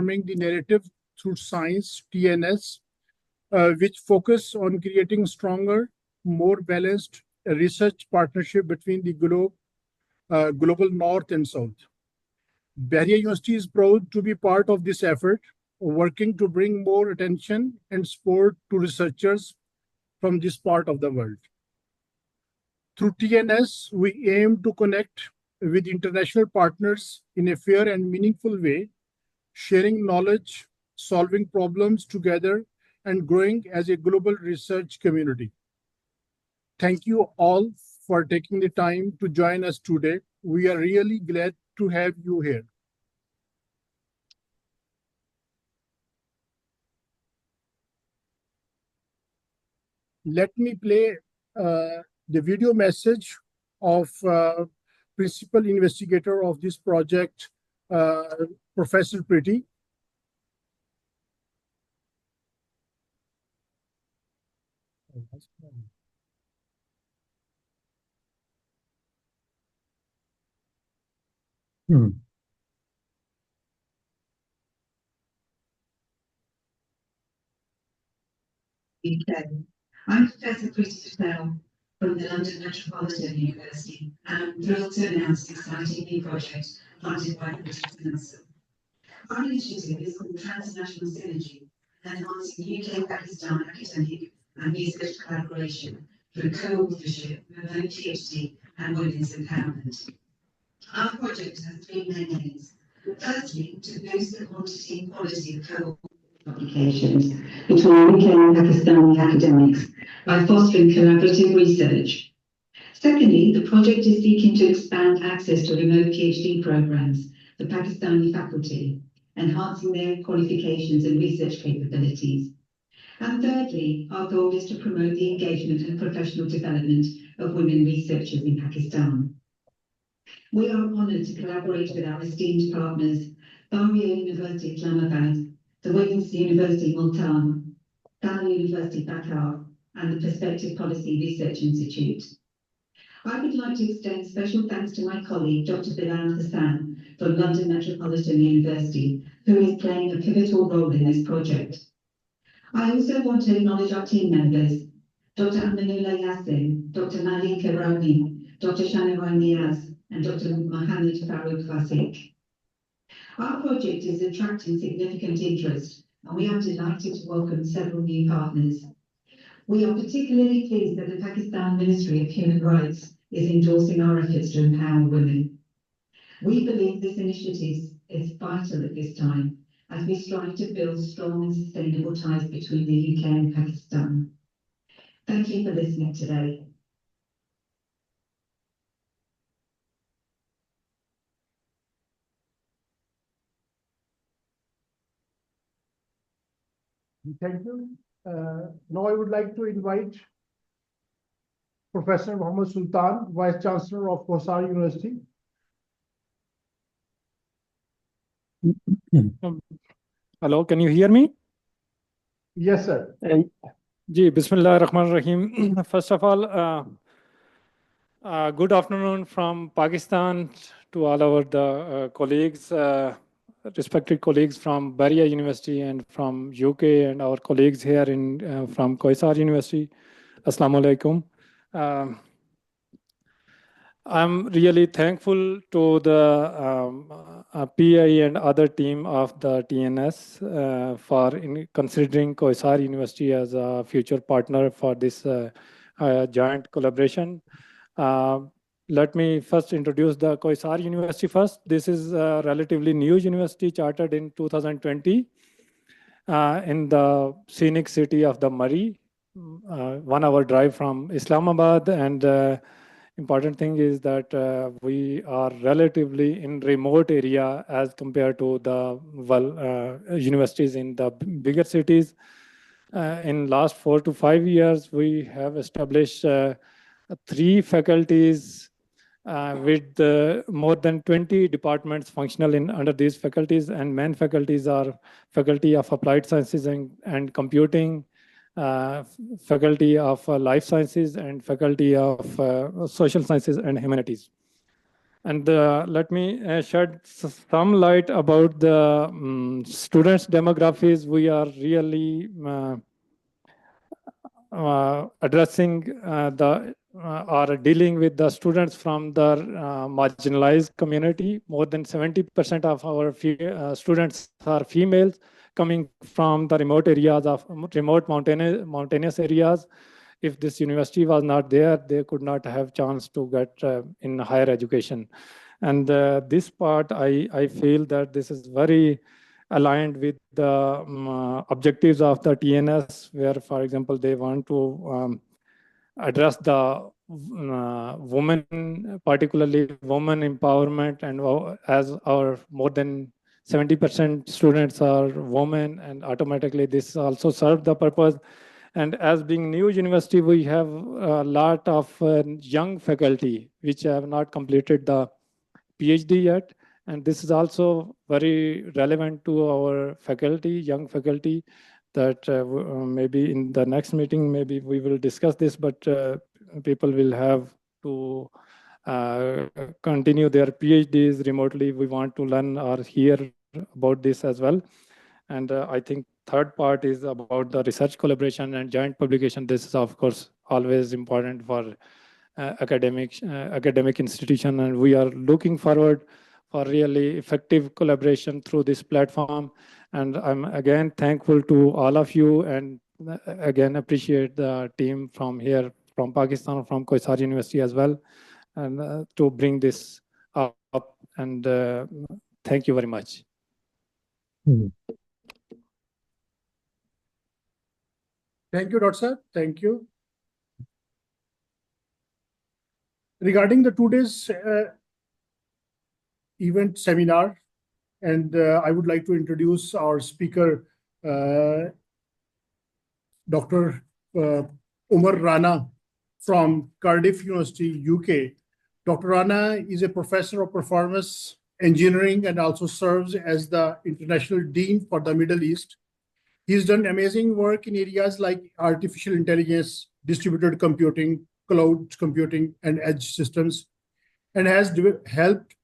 transforming the narrative through science, TNS, which focus on creating stronger, more balanced research partnership between the global North and South. Bahria University is proud to be part of this effort, working to bring more attention and support to researchers from this part of the world. Through TNS, we aim to connect with international partners in a fair and meaningful way, sharing knowledge, solving problems together, and growing as a global research community. Thank you all for taking the time to join us today. We are really glad to have you here. Let me play the video message of principal investigator of this project, Professor Pretty. UK. I'm Professor Pretty Patel from the London Metropolitan University, and I'm thrilled to announce an exciting new project funded by the British Council. Our initiative is called Transnational Synergy, enhancing UK-Pakistan academic and research collaboration through co-authorship, remote PhD, and women's empowerment. Our project has three main aims. Firstly, to boost the quantity and quality of publications between UK and Pakistani academics by fostering collaborative research. Secondly, the project is seeking to expand access to remote PhD programs for Pakistani faculty, enhancing their qualifications and research capabilities. And thirdly, our goal is to promote the engagement and professional development of women researchers in Pakistan. We are honoured to collaborate with our esteemed partners, Bahria University Islamabad, the Women's University Multan, Kohsar University Dhaka, and the Perspective Policy Research Institute. I would like to extend special thanks to my colleague, Dr. Bilal Hassan from London Metropolitan University, who is playing a pivotal role in this project. I also want to acknowledge our team members, Dr. Aminullah Yassin, Dr. Malika Rauni, Dr. Shanawai Niaz, and Dr. Mohammed Farouk Fasik. Our project is attracting significant interest, and we are delighted to welcome several new partners. We are particularly pleased that the Pakistan Ministry of Human Rights is endorsing our efforts to empower women. We believe this initiative is vital at this time as we strive to build strong and sustainable ties between the UK and Pakistan. Thank you for listening today. Thank you. Now I would like to invite Professor Mohammed Sultan, Vice Chancellor of Kohsar University. Hello, can you hear me? Yes, sir. Ji, Bismillah ar-Rahman ar-Rahim. First of all, good afternoon from Pakistan to all our colleagues, respected colleagues from Bahria University and from UK, and our colleagues here from Kohsar University. Assalamu alaikum. I'm really thankful to the PI and other team of the TNS for considering Kohsar University as a future partner for this joint collaboration. Let me first introduce the Kohsar University first. This is a relatively new university chartered in 2020 in the scenic city of the Murree, 1 hour drive from Islamabad. And important thing is that we are relatively in remote area as compared to the universities in the bigger cities. In last 4 to 5 years, we have established 3 faculties with more than 20 departments functional under these faculties, and main faculties are Faculty of Applied Sciences and Computing, Faculty of Life Sciences, and Faculty of Social Sciences and Humanities. And let me shed some light about the students' demographics. We are really addressing or dealing with the students from the marginalized community. More than 70% of our students are females coming from the remote areas of remote mountainous areas. If this university was not there, they could not have chance to get in higher education. And this part, I feel that this is very aligned with the objectives of the TNS, where, for example, they want to address the women, particularly women empowerment, and as our more than 70% students are women, and automatically this also serves the purpose. And as being new university, we have a lot of young faculty which have not completed the PhD yet. And this is also very relevant to our faculty, young faculty, that maybe in the next meeting, maybe we will discuss this, but people will have to continue their PhDs remotely. We want to learn or hear about this as well. And I think third part is about the research collaboration and joint publication. This is, of course, always important for academic institution, and we are looking forward for really effective collaboration through this platform. And I'm again thankful to all of you, and again appreciate the team from here, from Pakistan, from Kohsar University as well, and to bring this up. And thank you very much. Thank you, Dr. Sir. Thank you. Regarding the today's event seminar, and I would like to introduce our speaker, Dr. Omer Rana from Cardiff University, UK. Dr. Rana is a professor of performance engineering and also serves as the International Dean for the Middle East. He's done amazing work in areas like artificial intelligence, distributed computing, cloud computing, and edge systems, and has helped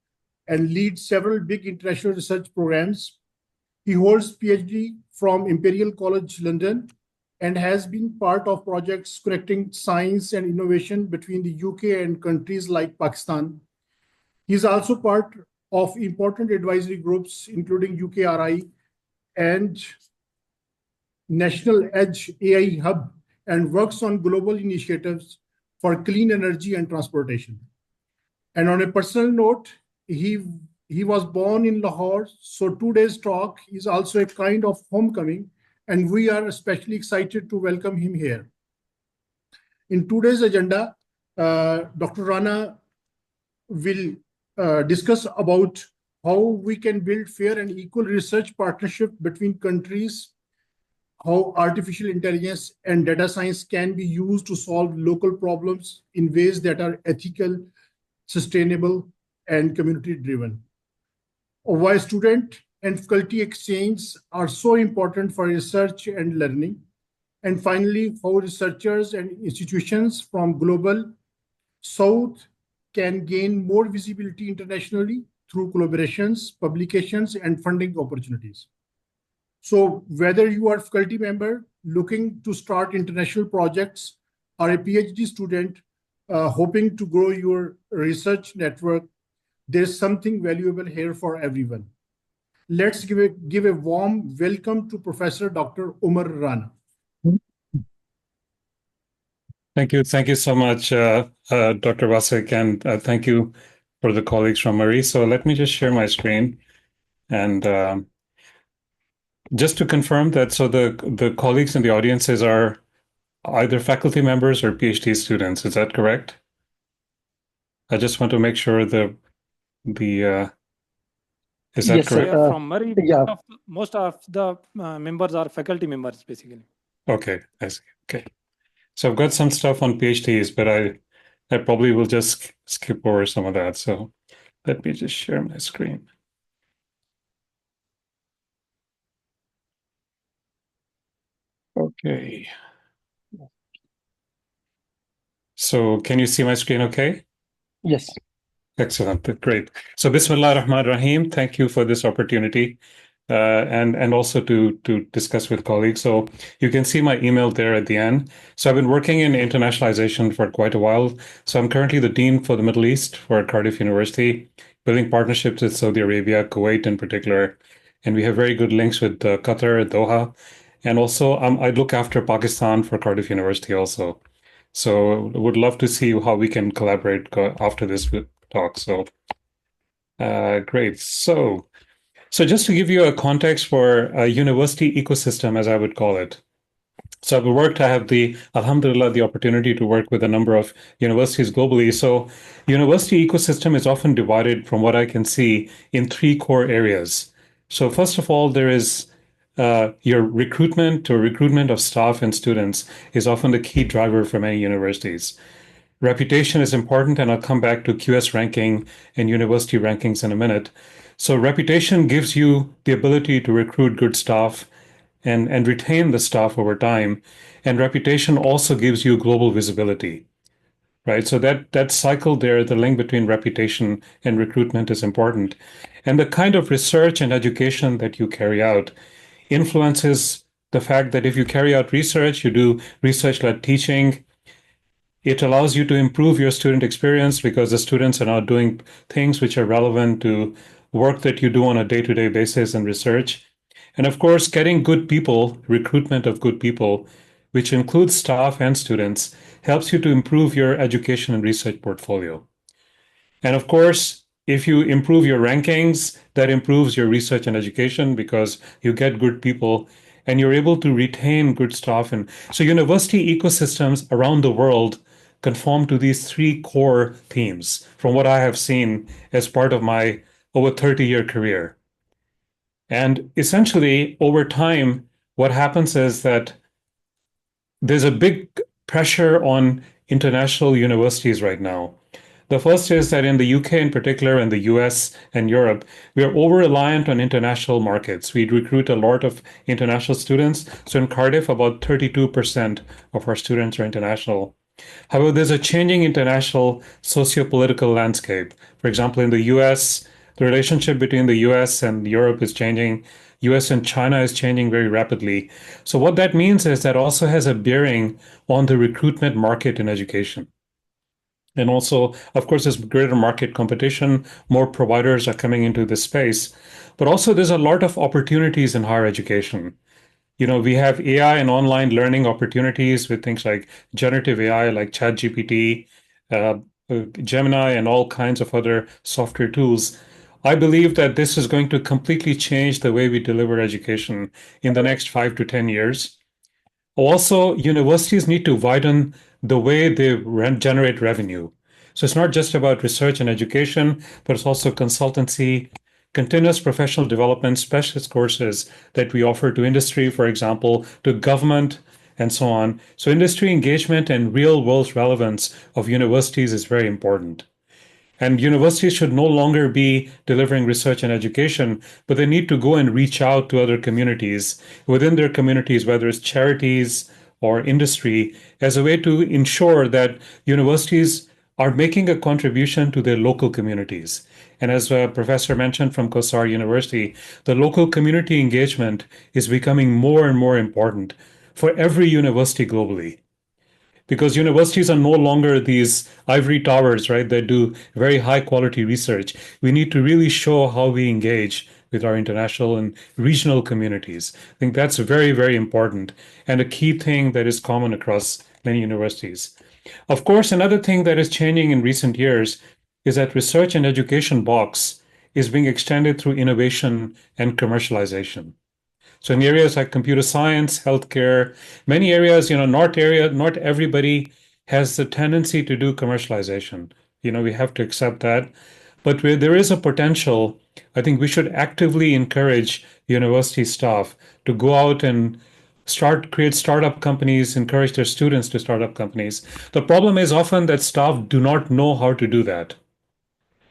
and leads several big international research programs. He holds PhD from Imperial College London and has been part of projects connecting science and innovation between the UK and countries like Pakistan. He's also part of important advisory groups, including UKRI and National Edge AI Hub, and works on global initiatives for clean energy and transportation. And on a personal note, he was born in Lahore, so today's talk is also a kind of homecoming, and we are especially excited to welcome him here. In today's agenda, Dr. Rana will discuss about how we can build fair and equal research partnership between countries, how artificial intelligence and data science can be used to solve local problems in ways that are ethical, sustainable, and community-driven. Why student and faculty exchange are so important for research and learning. And finally, how researchers and institutions from global South can gain more visibility internationally through collaborations, publications, and funding opportunities. So whether you are a faculty member looking to start international projects or a PhD student hoping to grow your research network, there's something valuable here for everyone. Let's give a warm welcome to Professor Dr. Omer Rana. Thank you. Thank you so much, Dr. Vasek, and thank you for the colleagues from Murree. So let me just share my screen. And just to confirm that, so the colleagues in the audiences are either faculty members or PhD students. Is that correct? I just want to make sure is that yes, correct? From Murree, yeah. most of the members are faculty members, basically. Okay, I see. Okay. So I've got some stuff on PhDs, but I probably will just skip over some of that. So let me just share my screen. Okay. So can you see my screen okay? Yes. Excellent. Great. So Bismillah ar-Rahman ar-Rahim. Thank you for this opportunity and also to discuss with colleagues. So you can see my email there at the end. So I've been working in internationalization for quite a while. So I'm currently the Dean for the Middle East for Cardiff University, building partnerships with Saudi Arabia, Kuwait in particular. And we have very good links with Qatar, Doha. And also I look after Pakistan for Cardiff University also. So would love to see how we can collaborate after this talk. So great. So just to give you a context for a university ecosystem, as I would call it. So I have Alhamdulillah, the opportunity to work with a number of universities globally. So university ecosystem is often divided, from what I can see, in three core areas. So first of all, there is your recruitment of staff and students is often the key driver for many universities. Reputation is important, and I'll come back to QS ranking and university rankings in a minute. So reputation gives you the ability to recruit good staff and retain the staff over time. And reputation also gives you global visibility, right? So that cycle there, the link between reputation and recruitment is important. And the kind of research and education that you carry out influences the fact that if you carry out research, you do research-led teaching, it allows you to improve your student experience because the students are now doing things which are relevant to work that you do on a day-to-day basis in research. And of course, getting good people, recruitment of good people, which includes staff and students, helps you to improve your education and research portfolio. And of course, if you improve your rankings, that improves your research and education because you get good people and you're able to retain good staff. And so university ecosystems around the world conform to these three core themes from what I have seen as part of my over 30-year career. And essentially, over time, what happens is that there's a big pressure on international universities right now. The first is that in the UK in particular, and the US and Europe, we are over-reliant on international markets. We recruit a lot of international students. So in Cardiff, about 32% of our students are international. However, there's a changing international socio-political landscape. For example, in the US, the relationship between the US and Europe is changing. US and China is changing very rapidly. So what that means is that also has a bearing on the recruitment market in education. And also, of course, there's greater market competition, more providers are coming into this space. But also there's a lot of opportunities in higher education. We have AI and online learning opportunities with things like generative AI, like ChatGPT, Gemini, and all kinds of other software tools. I believe that this is going to completely change the way we deliver education in the next 5 to 10 years. Also, universities need to widen the way they generate revenue. So it's not just about research and education, but it's also consultancy, continuous professional development, specialist courses that we offer to industry, for example, to government, and so on. So industry engagement and real world relevance of universities is very important. And universities should no longer be delivering research and education, but they need to go and reach out to other communities within their communities, whether it's charities or industry, as a way to ensure that universities are making a contribution to their local communities. And as a professor mentioned from Kohsar University, the local community engagement is becoming more and more important for every university globally. Because universities are no longer these ivory towers, right, that do very high quality research. We need to really show how we engage with our international and regional communities. I think that's very, very important and a key thing that is common across many universities. Of course, another thing that is changing in recent years is that research and education box is being extended through innovation and commercialization. So in areas like computer science, healthcare, many areas, not everybody has the tendency to do commercialization. We have to accept that. But where there is a potential, I think we should actively encourage university staff to go out and create startup companies, encourage their students to start up companies. The problem is often that staff do not know how to do that.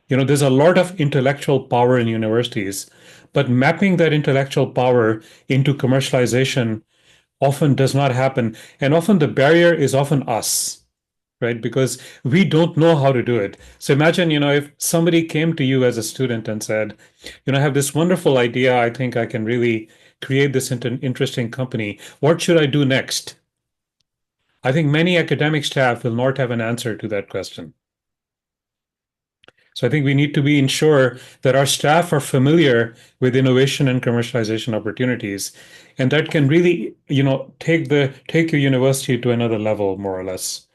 There's a lot of intellectual power in universities, but mapping that intellectual power into commercialization often does not happen. And often the barrier is often us, right? Because we don't know how to do it. So imagine, if somebody came to you as a student and said, I have this wonderful idea. I think I can really create this into an interesting company. What should I do next? I think many academic staff will not have an answer to that question. So I think we need to be ensure that our staff are familiar with innovation and commercialization opportunities, and that can really, take your university to another level, more or less.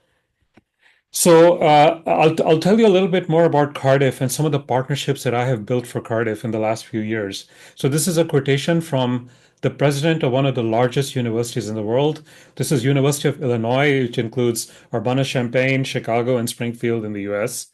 So I'll tell you a little bit more about Cardiff and some of the partnerships that I have built for Cardiff in the last few years. So this is a quotation from the president of one of the largest universities in the world. This is University of Illinois, which includes Urbana-Champaign, Chicago, and Springfield in the US.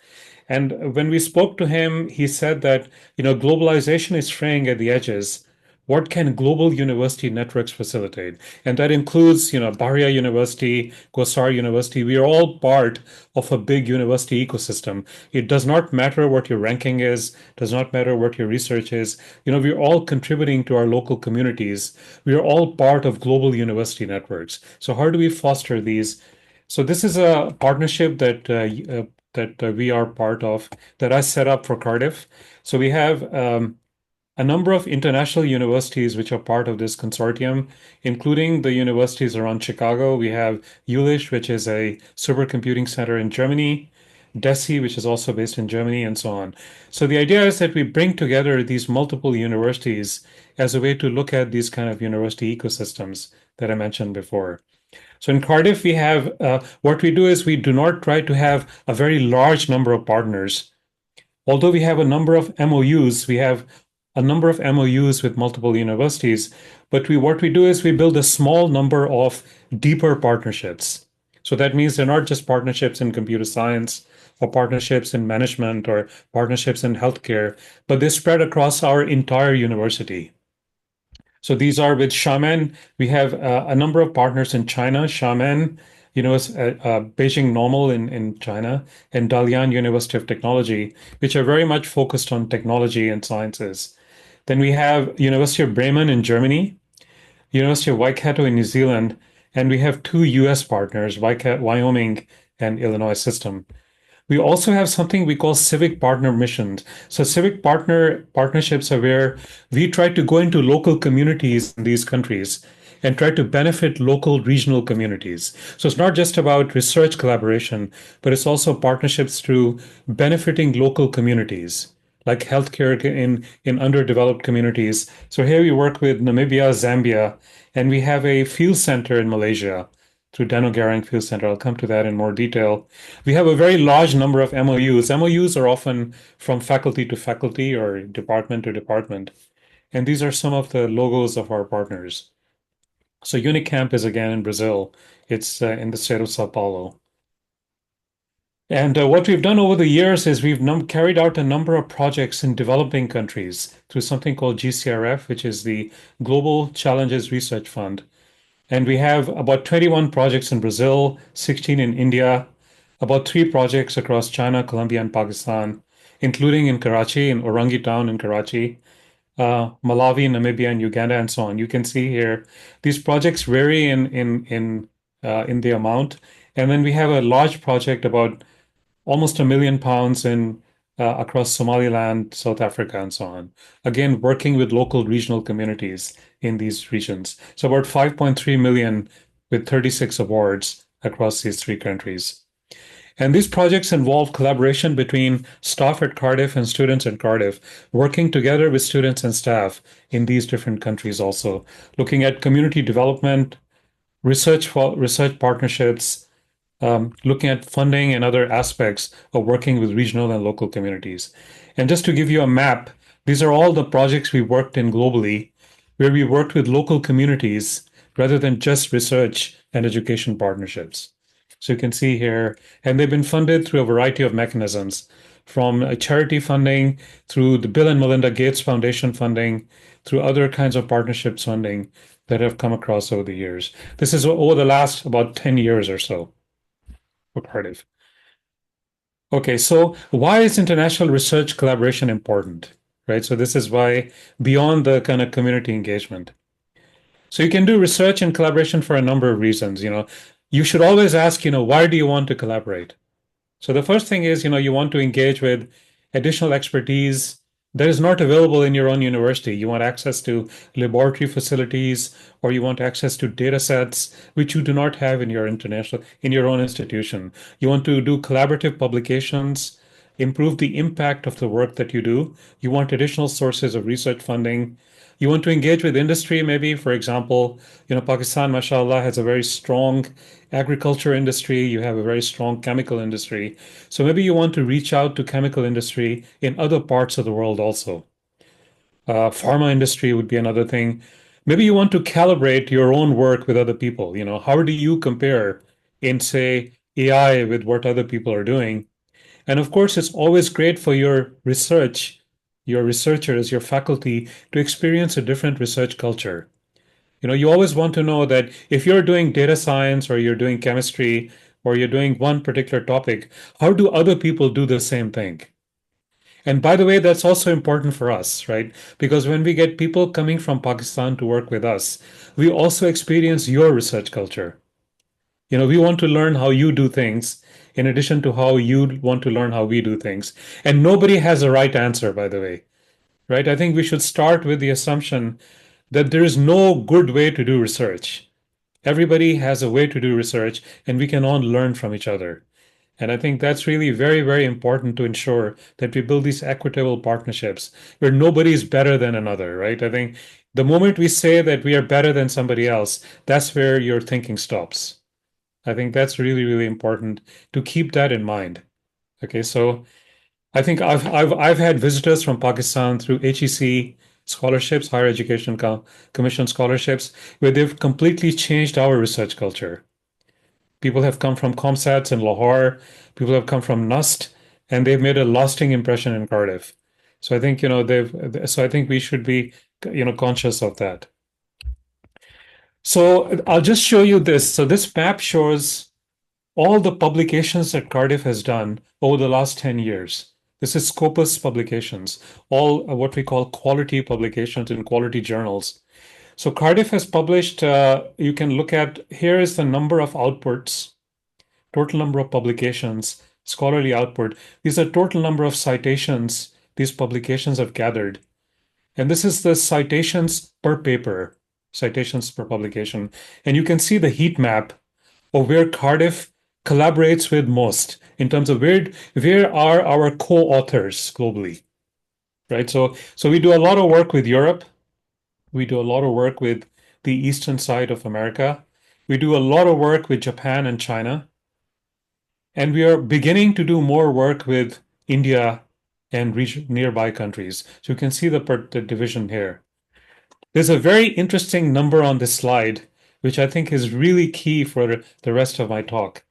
And when we spoke to him, he said that, globalization is fraying at the edges. What can global university networks facilitate? And that includes, Bahria University, Kohsar University. We are all part of a big university ecosystem. It does not matter what your ranking is, does not matter what your research is. We're all contributing to our local communities. We are all part of global university networks. So how do we foster these? So this is a partnership that we are part of, that I set up for Cardiff. So we have a number of international universities which are part of this consortium, including the universities around Chicago. We have Jülich, which is a supercomputing center in Germany, DESI, which is also based in Germany, and so on. So the idea is that we bring together these multiple universities as a way to look at these kind of university ecosystems that I mentioned before. So in Cardiff, we have what we do is we do not try to have a very large number of partners. Although we have a number of MOUs, we have a number of MOUs with multiple universities, but what we do is we build a small number of deeper partnerships. So that means they're not just partnerships in computer science or partnerships in management or partnerships in healthcare, but they spread across our entire university. So these are with Xiamen. We have a number of partners in China, Xiamen, Beijing Normal in China, and Dalian University of Technology, which are very much focused on technology and sciences. Then we have University of Bremen in Germany, University of Waikato in New Zealand, and we have two US partners, Wyoming and Illinois System. We also have something we call civic partner missions. So civic partnerships are where we try to go into local communities in these countries and try to benefit local regional communities. So it's not just about research collaboration, but it's also partnerships through benefiting local communities, like healthcare in underdeveloped communities. So here we work with Namibia, Zambia, and we have a field center in Malaysia through Danno Garang Field Center. I'll come to that in more detail. We have a very large number of MOUs. MOUs are often from faculty to faculty or department to department. And these are some of the logos of our partners. So Unicamp is again in Brazil. It's in the state of Sao Paulo. And what we've done over the years is we've carried out a number of projects in developing countries through something called GCRF, which is the Global Challenges Research Fund. And we have about 21 projects in Brazil, 16 in India, about 3 projects across China, Colombia, and Pakistan, including in Karachi, in Orangi Town in Karachi, Malawi, Namibia, and Uganda, and so on. You can see here, these projects vary in the amount. And then we have a large project about almost £1 million in across Somaliland, South Africa, and so on. Again, working with local regional communities in these regions. So about 5.3 million with 36 awards across these 3 countries. And these projects involve collaboration between staff at Cardiff and students at Cardiff, working together with students and staff in these different countries also, looking at community development, research partnerships, looking at funding and other aspects of working with regional and local communities. And just to give you a map, these are all the projects we worked in globally, where we worked with local communities rather than just research and education partnerships. So you can see here, and they've been funded through a variety of mechanisms, from charity funding, through the Bill and Melinda Gates Foundation funding, through other kinds of partnerships funding that have come across over the years. This is over the last about 10 years or so for Cardiff. Okay, so why is international research collaboration important, right? So this is why, beyond the kind of community engagement. So you can do research and collaboration for a number of reasons. you should always ask, why do you want to collaborate? So the first thing is, you want to engage with additional expertise that is not available in your own university. You want access to laboratory facilities, or you want access to data sets which you do not have in your own institution. You want to do collaborative publications, improve the impact of the work that you do. You want additional sources of research funding. You want to engage with industry, maybe, for example, Pakistan, mashallah, has a very strong agriculture industry. You have a very strong chemical industry. So maybe you want to reach out to chemical industry in other parts of the world also. Pharma industry would be another thing. Maybe you want to calibrate your own work with other people. How do you compare in, say, AI with what other people are doing? And of course, it's always great for your researchers, your faculty to experience a different research culture. You always want to know that if you're doing data science or you're doing chemistry or you're doing one particular topic, how do other people do the same thing? And by the way, that's also important for us, right? Because when we get people coming from Pakistan to work with us, we also experience your research culture. We want to learn how you do things in addition to how you want to learn how we do things. And nobody has a right answer, by the way, right? I think we should start with the assumption that there is no good way to do research. Everybody has a way to do research, and we can all learn from each other. And I think that's really very, very important to ensure that we build these equitable partnerships where nobody is better than another, right? I think the moment we say that we are better than somebody else, that's where your thinking stops. I think that's really, really important to keep that in mind. Okay, so I think I've had visitors from Pakistan through HEC scholarships, Higher Education Commission scholarships, where they've completely changed our research culture. People have come from ComSats in Lahore, people have come from NUST, and they've made a lasting impression in Cardiff. So I think I think we should be conscious of that. So I'll just show you this. So this map shows all the publications that Cardiff has done over the last 10 years. This is Scopus publications, all what we call quality publications in quality journals. So Cardiff has published, you can look at, here is the number of outputs, total number of publications, scholarly output. These are total number of citations these publications have gathered. And this is the citations per paper, citations per publication. And you can see the heat map of where Cardiff collaborates with most in terms of where are our co-authors globally, right? So we do a lot of work with Europe. We do a lot of work with the eastern side of America. We do a lot of work with Japan and China. And we are beginning to do more work with India and nearby countries. So you can see the division here. There's a very interesting number on this slide, which I think is really key for the rest of my talk.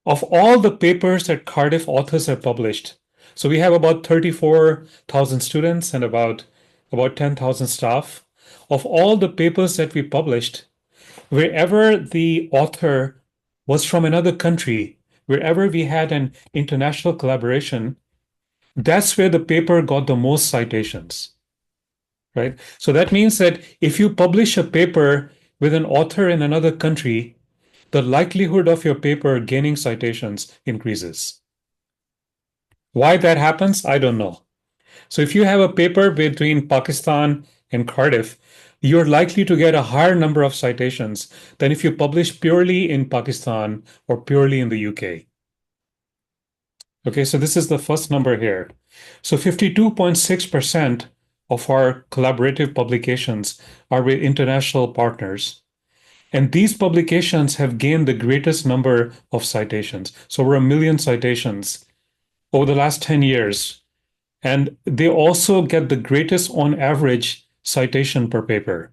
Of all the papers that Cardiff authors have published, so we have about 34,000 students and about 10,000 staff. Of all the papers that we published, wherever the author was from another country, wherever we had an international collaboration, that's where the paper got the most citations, right? So that means that if you publish a paper with an author in another country, the likelihood of your paper gaining citations increases. Why that happens, I don't know. So if you have a paper between Pakistan and Cardiff, you're likely to get a higher number of citations than if you publish purely in Pakistan or purely in the UK. Okay, so this is the first number here. So 52.6% of our collaborative publications are with international partners. And these publications have gained the greatest number of citations. So over 1 million citations over the last 10 years. And they also get the greatest on average citation per paper.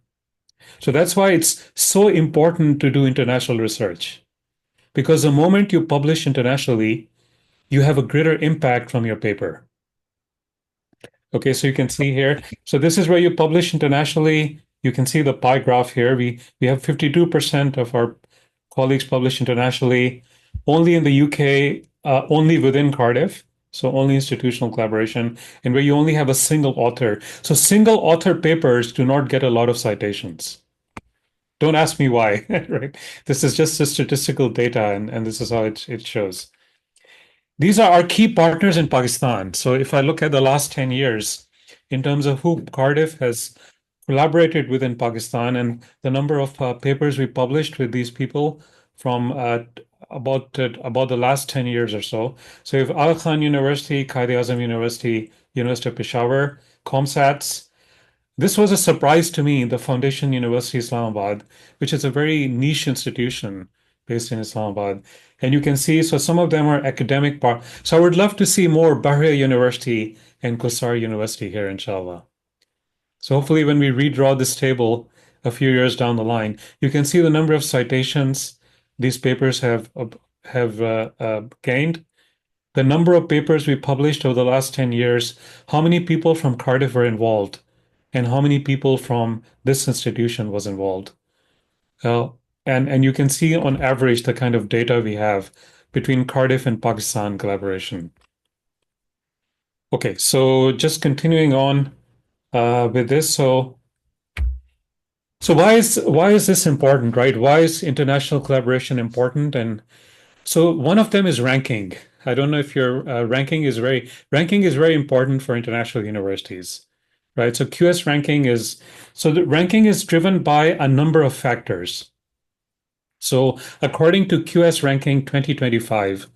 So that's why it's so important to do international research. Because the moment you publish internationally, you have a greater impact from your paper. Okay, so you can see here. So this is where you publish internationally. You can see the pie graph here. We have 52% of our colleagues publish internationally, only in the UK, only within Cardiff. So only institutional collaboration, and where you only have a single author. So single author papers do not get a lot of citations. Don't ask me why, right? This is just the statistical data, and this is how it shows. These are our key partners in Pakistan. So if I look at the last 10 years, in terms of who Cardiff has collaborated with in Pakistan and the number of papers we published with these people from about the last 10 years or so. So if Aga Khan University, Quaid-e-Azam University, University of Peshawar, ComSats, this was a surprise to me, the Foundation University Islamabad, which is a very niche institution based in Islamabad. And you can see, so some of them are academic part. So I would love to see more Bahria University and Kohsar University here, inshallah. So hopefully when we redraw this table a few years down the line, you can see the number of citations these papers have gained, the number of papers we published over the last 10 years, how many people from Cardiff were involved, and how many people from this institution was involved. And you can see on average the kind of data we have between Cardiff and Pakistan collaboration. Okay, so just continuing on with this. So why is this important, right? Why is international collaboration important? And so one of them is ranking. I don't know if your ranking is very important for international universities, right? So QS ranking is, so the ranking is driven by a number of factors. So according to QS ranking 2025,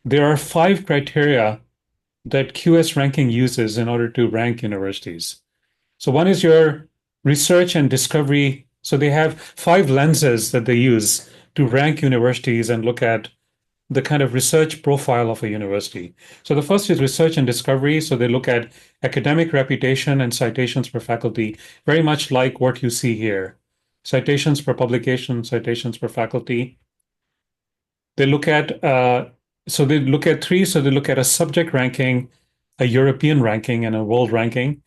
there are 5 criteria that QS ranking uses in order to rank universities. So one is your research and discovery. So they have 5 lenses that they use to rank universities and look at the kind of research profile of a university. So the first is research and discovery. So they look at academic reputation and citations per faculty, very much like what you see here. Citations per publication, citations per faculty. They look at, so they look at 3. So they look at a subject ranking, a European ranking, and a world ranking.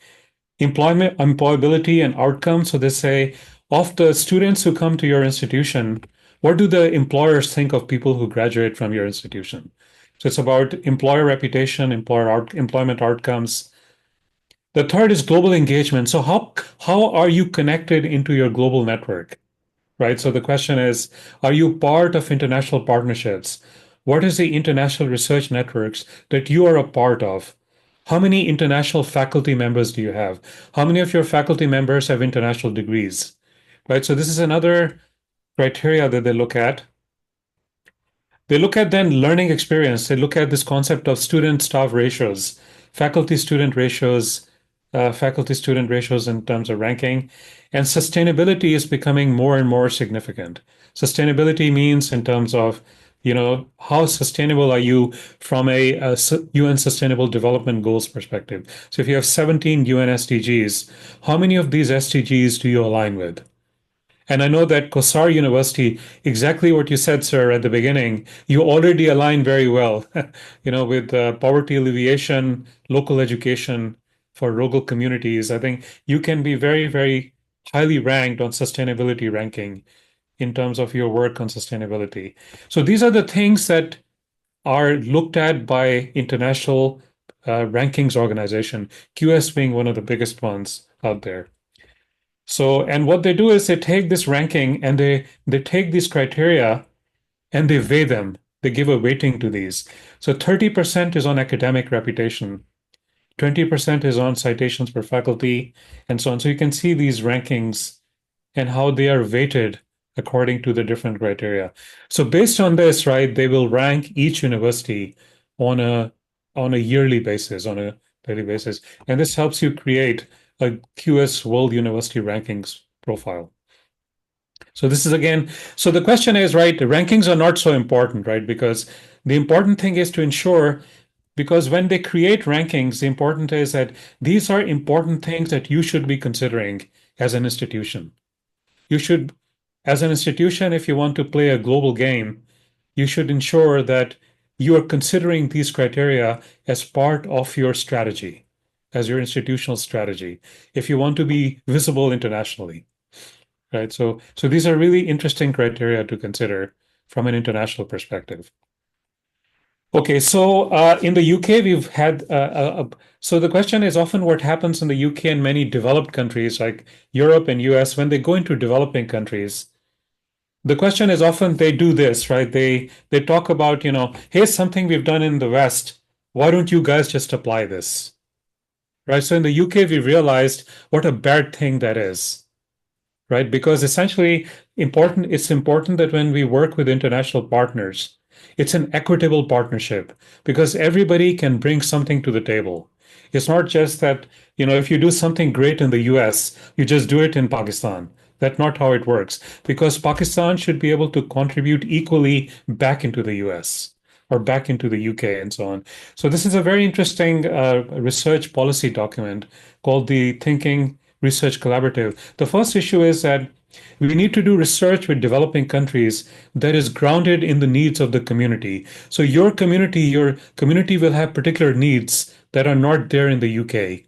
Employability and outcomes. So they say, of the students who come to your institution, what do the employers think of people who graduate from your institution? So it's about employer reputation, employment outcomes. The third is global engagement. So how are you connected into your global network, right? So the question is, are you part of international partnerships? What is the international research networks that you are a part of? How many international faculty members do you have? How many of your faculty members have international degrees, right? So this is another criteria that they look at. They look at then learning experience. They look at this concept of student-staff ratios, faculty-student ratios in terms of ranking. And sustainability is becoming more and more significant. Sustainability means in terms of, how sustainable are you from a UN Sustainable Development Goals perspective? So if you have 17 UN SDGs, how many of these SDGs do you align with? And I know that Kohsar University, exactly what you said, sir, at the beginning, you already align very well, with poverty alleviation, local education for rural communities. I think you can be very, very highly ranked on sustainability ranking in terms of your work on sustainability. So these are the things that are looked at by international rankings organization, QS being one of the biggest ones out there. So, and what they do is they take this ranking and they take these criteria and they weigh them. They give a weighting to these. So 30% is on academic reputation, 20% is on citations per faculty, and so on. So you can see these rankings and how they are weighted according to the different criteria. So based on this, right, they will rank each university on a yearly basis, on a daily basis. And this helps you create a QS World University Rankings profile. So this is again, so the question is, right, the rankings are not so important, right? Because the important thing is to ensure, because when they create rankings, the important is that these are important things that you should be considering as an institution. You should, as an institution, if you want to play a global game, you should ensure that you are considering these criteria as part of your strategy, as your institutional strategy, if you want to be visible internationally, right? So these are really interesting criteria to consider from an international perspective. Okay, so in the UK, we've had, so the question is often what happens in the UK and many developed countries like Europe and US, when they go into developing countries, the question is often they do this, right? They talk about, here's something we've done in the West. Why don't you guys just apply this? Right? So in the UK, we realized what a bad thing that is, right? Because essentially it's important that when we work with international partners, it's an equitable partnership because everybody can bring something to the table. It's not just that, if you do something great in the US, you just do it in Pakistan. That's not how it works because Pakistan should be able to contribute equally back into the US or back into the UK and so on. So this is a very interesting research policy document called the Thinking Research Collaborative. The first issue is that we need to do research with developing countries that is grounded in the needs of the community. So your community will have particular needs that are not there in the UK.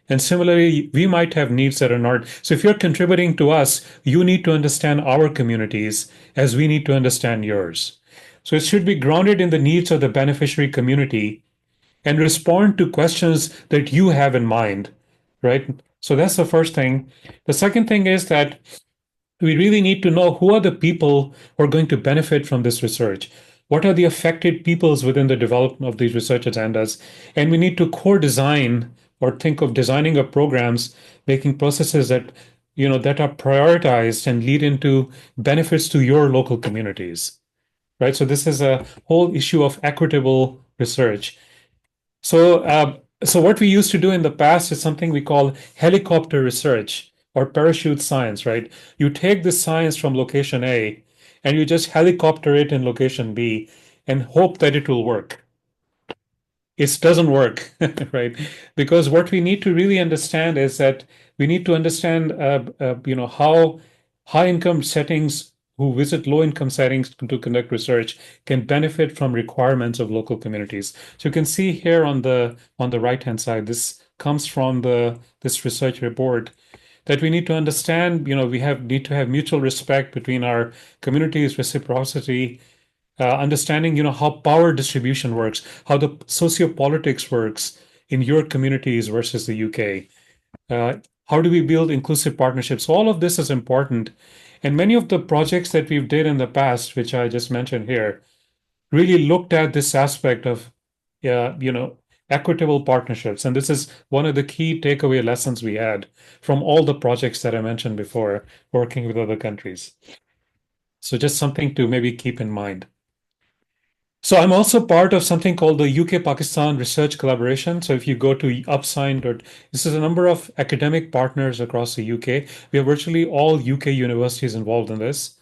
And similarly, we might have needs that are not. So if you're contributing to us, you need to understand our communities as we need to understand yours. So it should be grounded in the needs of the beneficiary community and respond to questions that you have in mind, right? So that's the first thing. The second thing is that we really need to know who are the people who are going to benefit from this research. What are the affected peoples within the development of these research agendas? And we need to co-design or think of designing of programs, making processes that are prioritized and lead into benefits to your local communities. Right. So this is a whole issue of equitable research. So what we used to do in the past is something we call helicopter research or parachute science, right? You take the science from location A and you just helicopter it in location B and hope that it will work. It doesn't work, right? Because what we need to really understand is that we need to understand, how high income settings who visit low income settings to conduct research can benefit from requirements of local communities. So you can see here on the right hand side, this comes from this research report that we need to understand. Need to have mutual respect between our communities, reciprocity, understanding how power distribution works, how the sociopolitics works in your communities versus the UK. How do we build inclusive partnerships? So all of this is important. And many of the projects that we've did in the past, which I just mentioned here, really looked at this aspect of equitable partnerships. And this is one of the key takeaway lessons we had from all the projects that I mentioned before, working with other countries. So just something to maybe keep in mind. So I'm also part of something called the UK-Pakistan Research Collaboration. So if you go to upsign. This is a number of academic partners across the UK. We have virtually all UK universities involved in this.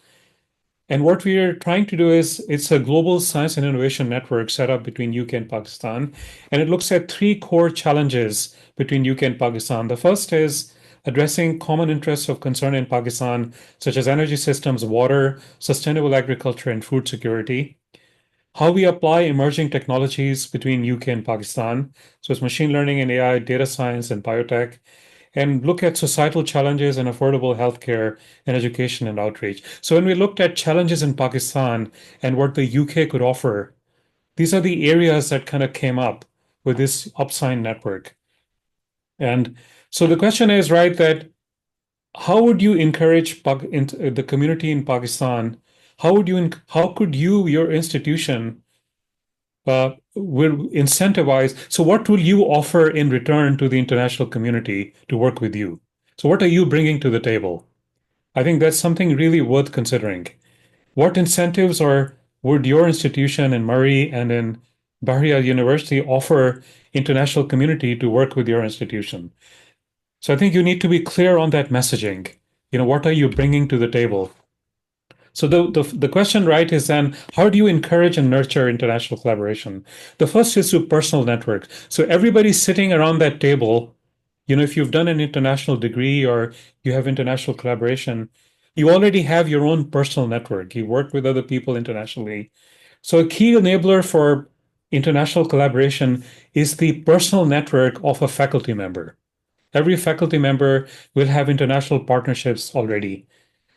And what we are trying to do is it's a global science and innovation network set up between UK and Pakistan. And it looks at three core challenges between UK and Pakistan. The first is addressing common interests of concern in Pakistan, such as energy systems, water, sustainable agriculture, and food security. How we apply emerging technologies between UK and Pakistan. So it's machine learning and AI, data science, and biotech. And look at societal challenges and affordable healthcare and education and outreach. So when we looked at challenges in Pakistan and what the UK could offer, these are the areas that kind of came up with this upsign network. And so the question is, right, that how would you encourage the community in Pakistan? How could you, your institution, will incentivize? So what will you offer in return to the international community to work with you? So what are you bringing to the table? I think that's something really worth considering. What incentives would your institution in Murree and in Bahria University offer international community to work with your institution? So I think you need to be clear on that messaging. What are you bringing to the table? So the question, right, is then how do you encourage and nurture international collaboration? The first is through personal network. So everybody sitting around that table, if you've done an international degree or you have international collaboration, you already have your own personal network. You work with other people internationally. So a key enabler for international collaboration is the personal network of a faculty member. Every faculty member will have international partnerships already.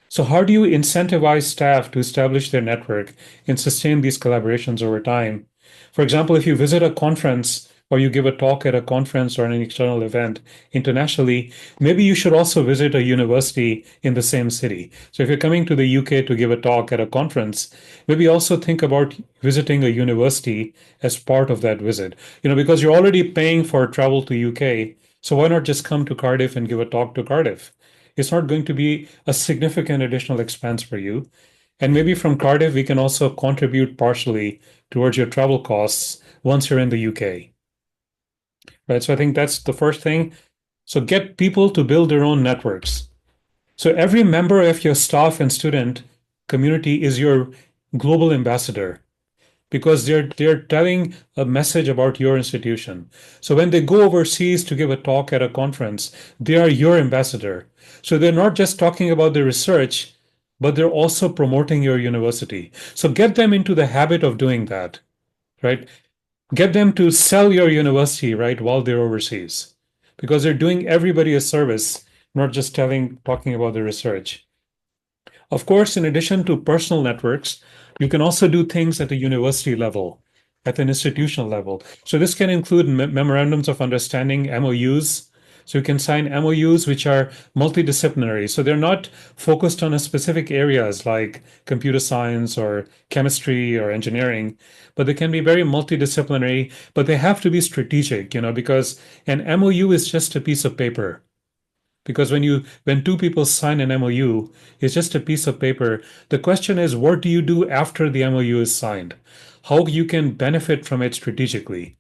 So how do you incentivize staff to establish their network and sustain these collaborations over time? For example, if you visit a conference or you give a talk at a conference or an external event internationally, maybe you should also visit a university in the same city. So if you're coming to the UK to give a talk at a conference, maybe also think about visiting a university as part of that visit. Because you're already paying for travel to UK, so why not just come to Cardiff and give a talk to Cardiff? It's not going to be a significant additional expense for you. And maybe from Cardiff, we can also contribute partially towards your travel costs once you're in the UK. Right. So I think that's the first thing. So get people to build their own networks. So every member of your staff and student community is your global ambassador, because they're telling a message about your institution. So when they go overseas to give a talk at a conference, they are your ambassador. So they're not just talking about the research, but they're also promoting your university. So get them into the habit of doing that, right? Get them to sell your university, right, while they're overseas, because they're doing everybody a service, not just talking about the research. Of course, in addition to personal networks, you can also do things at the university level, at an institutional level. So this can include memorandums of understanding, MOUs. So you can sign MOUs which are multidisciplinary. So they're not focused on a specific areas like computer science or chemistry or engineering, but they can be very multidisciplinary, but they have to be strategic, because an MOU is just a piece of paper. Because when two people sign an MOU, it's just a piece of paper. The question is, what do you do after the MOU is signed? How you can benefit from it strategically.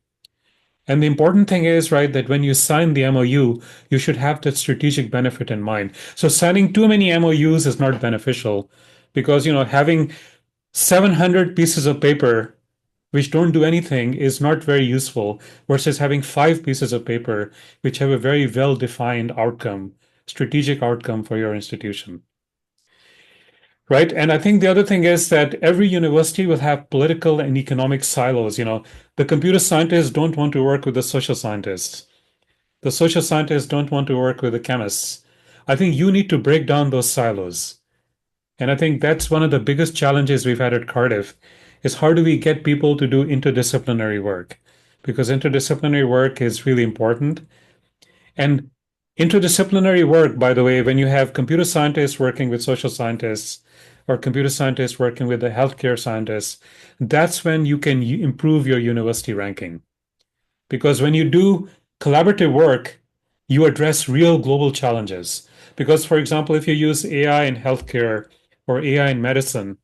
And the important thing is, right, that when you sign the MOU, you should have that strategic benefit in mind. So signing too many MOUs is not beneficial, because having 700 pieces of paper which don't do anything is not very useful, versus having 5 pieces of paper which have a very well-defined outcome, strategic outcome for your institution. Right. And I think the other thing is that every university will have political and economic silos. The computer scientists don't want to work with the social scientists. The social scientists don't want to work with the chemists. I think you need to break down those silos. And I think that's one of the biggest challenges we've had at Cardiff, is how do we get people to do interdisciplinary work? Because interdisciplinary work is really important. And interdisciplinary work, by the way, when you have computer scientists working with social scientists, or computer scientists working with the healthcare scientists, that's when you can improve your university ranking. Because when you do collaborative work, you address real global challenges. Because, for example, if you use AI in healthcare or AI in medicine,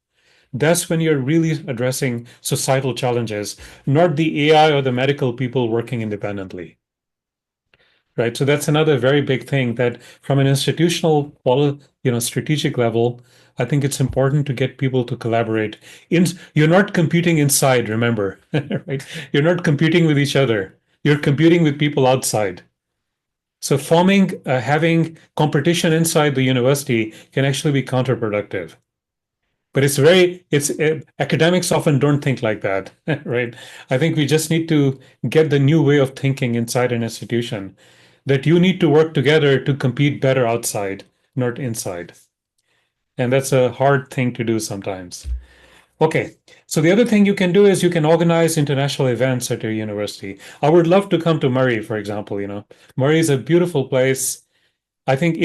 that's when you're really addressing societal challenges, not the AI or the medical people working independently. Right. So that's another very big thing, that from an institutional, strategic level, I think it's important to get people to collaborate. You're not competing inside, remember, right? You're not competing with each other. You're competing with people outside. So having competition inside the university can actually be counterproductive. But academics often don't think like that, right? I think we just need to get the new way of thinking inside an institution, that you need to work together to compete better outside, not inside. And that's a hard thing to do sometimes. Okay, so the other thing you can do is you can organize international events at your university. I would love to come to Murree, for example. Murree is a beautiful place. I think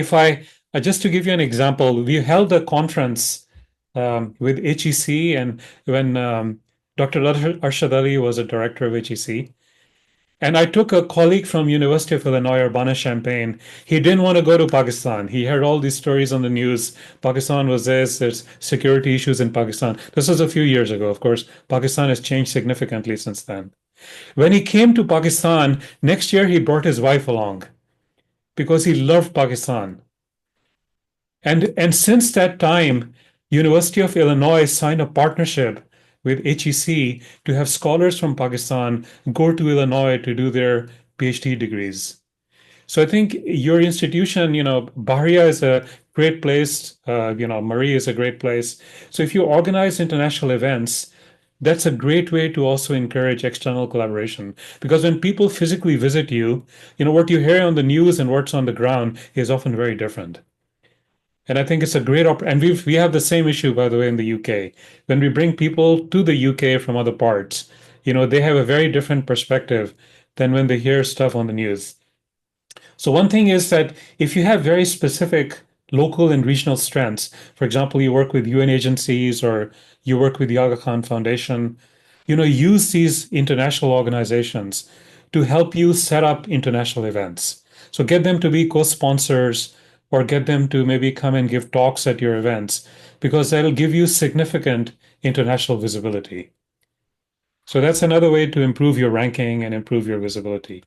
just to give you an example, we held a conference with HEC, and when Dr. Arshad Ali was a director of HEC. And I took a colleague from University of Illinois, Urbana-Champaign. He didn't want to go to Pakistan. He heard all these stories on the news. Pakistan was there's security issues in Pakistan. This was a few years ago. Of course, Pakistan has changed significantly since then. When he came to Pakistan, next year he brought his wife along because he loved Pakistan. And since that time, University of Illinois signed a partnership with HEC to have scholars from Pakistan go to Illinois to do their PhD degrees. So I think your institution, Bahria is a great place, Murree is a great place. So if you organize international events, that's a great way to also encourage external collaboration. Because when people physically visit you, what you hear on the news and what's on the ground is often very different. And I think it's a great and we have the same issue, by the way, in the UK. When we bring people to the UK from other parts, they have a very different perspective than when they hear stuff on the news. So one thing is that if you have very specific local and regional strengths, for example, you work with UN agencies or you work with the Aga Khan Foundation, use these international organizations to help you set up international events. So get them to be co-sponsors or get them to maybe come and give talks at your events because that'll give you significant international visibility. So that's another way to improve your ranking and improve your visibility.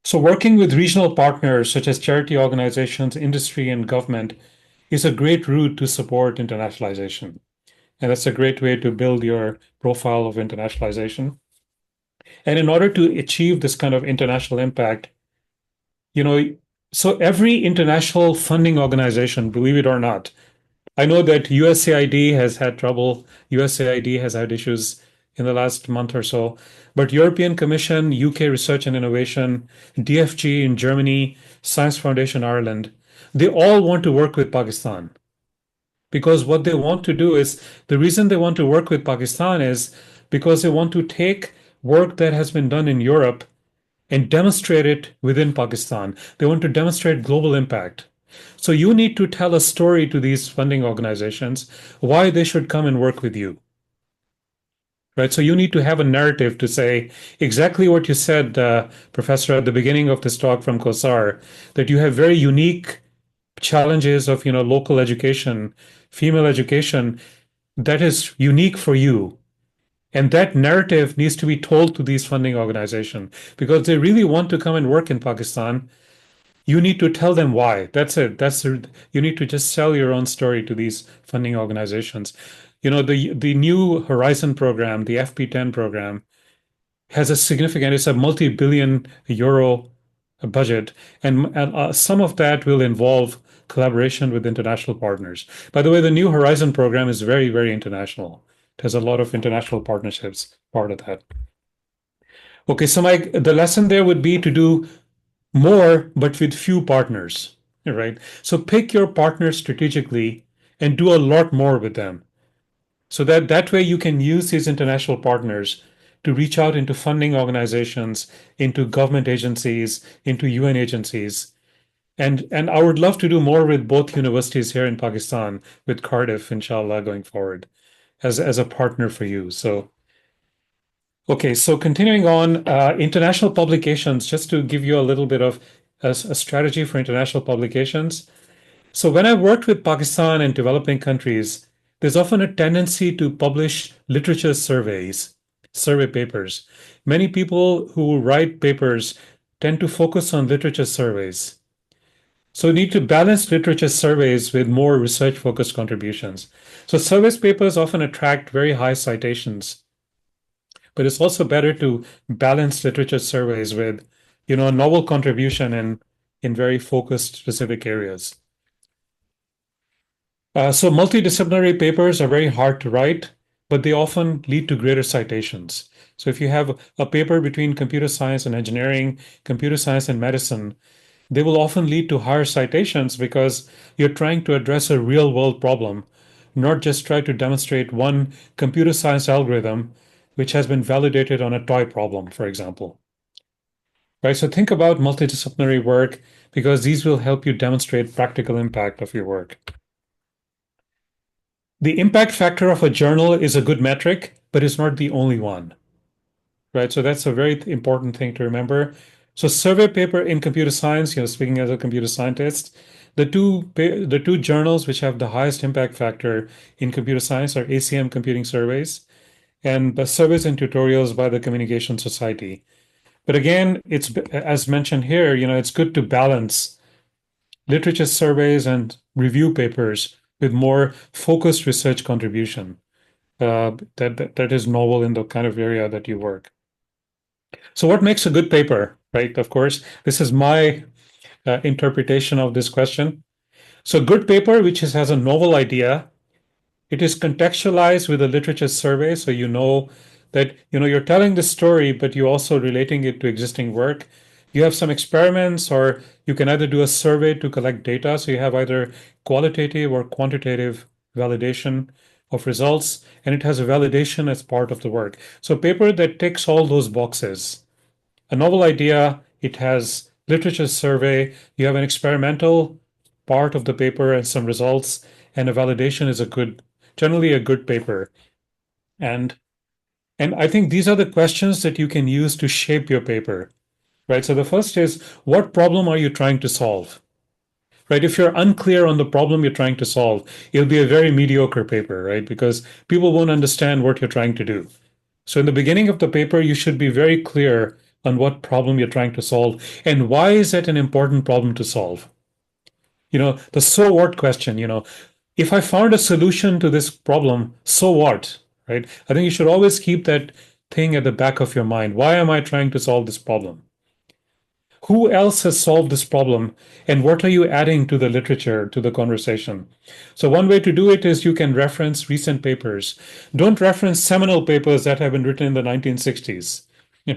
So working with regional partners such as charity organizations, industry, and government is a great route to support internationalization. And that's a great way to build your profile of internationalization. And in order to achieve this kind of international impact, so every international funding organization, believe it or not, I know that USAID has had trouble. USAID has had issues in the last month or so. But European Commission, UK Research and Innovation, DFG in Germany, Science Foundation Ireland, they all want to work with Pakistan. Because what they want to do is, the reason they want to work with Pakistan is because they want to take work that has been done in Europe and demonstrate it within Pakistan. They want to demonstrate global impact. So you need to tell a story to these funding organizations why they should come and work with you. Right? So you need to have a narrative to say exactly what you said, Professor, at the beginning of this talk from Kohsar, that you have very unique challenges of local education, female education, that is unique for you. And that narrative needs to be told to these funding organizations because they really want to come and work in Pakistan. You need to tell them why. That's it. You need to just sell your own story to these funding organizations. The New Horizon program, the FP10 program, has it's a multi-billion euro budget, and some of that will involve collaboration with international partners. By the way, the New Horizon program is very, very international. It has a lot of international partnerships part of that. Okay, so the lesson there would be to do more, but with few partners, right? So pick your partners strategically and do a lot more with them. So that way you can use these international partners to reach out into funding organizations, into government agencies, into UN agencies. And I would love to do more with both universities here in Pakistan, with Cardiff, inshallah, going forward, as a partner for you. So, okay, so continuing on, international publications, just to give you a little bit of a strategy for international publications. So when I worked with Pakistan and developing countries, there's often a tendency to publish literature survey papers. Many people who write papers tend to focus on literature surveys. So we need to balance literature surveys with more research-focused contributions. So service papers often attract very high citations, but it's also better to balance literature surveys with, a novel contribution in very focused specific areas. So multidisciplinary papers are very hard to write, but they often lead to greater citations. So if you have a paper between computer science and engineering, computer science and medicine, they will often lead to higher citations because you're trying to address a real world problem, not just try to demonstrate one computer science algorithm which has been validated on a toy problem, for example. Right, so think about multidisciplinary work because these will help you demonstrate practical impact of your work. The impact factor of a journal is a good metric, but it's not the only one. Right, so that's a very important thing to remember. So survey paper in computer science, speaking as a computer scientist, the two journals which have the highest impact factor in computer science are ACM Computing Surveys and the Surveys and Tutorials by the Communication Society. But again, it's as mentioned here, it's good to balance literature surveys and review papers with more focused research contribution that is novel in the kind of area that you work. So what makes a good paper, right? Of course, this is my interpretation of this question. So good paper, which has a novel idea, it is contextualized with a literature survey. So you know that you're telling the story, but you're also relating it to existing work. You have some experiments, or you can either do a survey to collect data. So you have either qualitative or quantitative validation of results, and it has a validation as part of the work. So a paper that ticks all those boxes A novel idea, it has literature survey, you have an experimental part of the paper and some results, and a validation is generally a good paper. And I think these are the questions that you can use to shape your paper, right? So the first is, what problem are you trying to solve? Right? If you're unclear on the problem you're trying to solve, it'll be a very mediocre paper, right? Because people won't understand what you're trying to do. So in the beginning of the paper, you should be very clear on what problem you're trying to solve and why is it an important problem to solve. The so what question, if I found a solution to this problem, so what, right? I think you should always keep that thing at the back of your mind. Why am I trying to solve this problem? Who else has solved this problem? And what are you adding to the literature, to the conversation? So, one way to do it is you can reference recent papers. Don't reference seminal papers that have been written in the 1960s,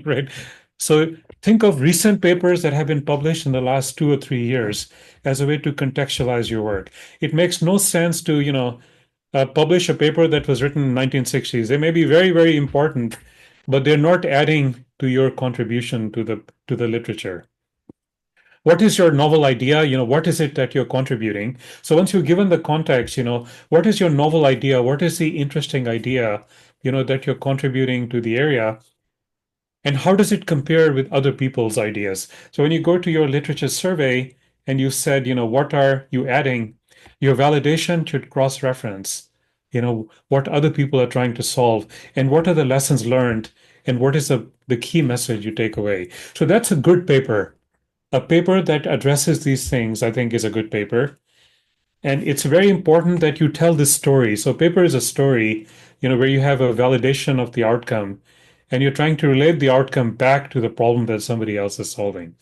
right? So, think of recent papers that have been published in the last 2 or 3 years as a way to contextualize your work. It makes no sense to, publish a paper that was written in the 1960s. They may be very, very important, but they're not adding to your contribution to the literature. What is your novel idea? What is it that you're contributing? So once you've given the context, what is your novel idea? What is the interesting idea, that you're contributing to the area? And how does it compare with other people's ideas? So when you go to your literature survey and you said, what are you adding? Your validation should cross-reference, what other people are trying to solve and what are the lessons learned and what is the key message you take away. So that's a good paper. A paper that addresses these things, I think, is a good paper. And it's very important that you tell this story. So paper is a story, where you have a validation of the outcome and you're trying to relate the outcome back to the problem that somebody else is solving.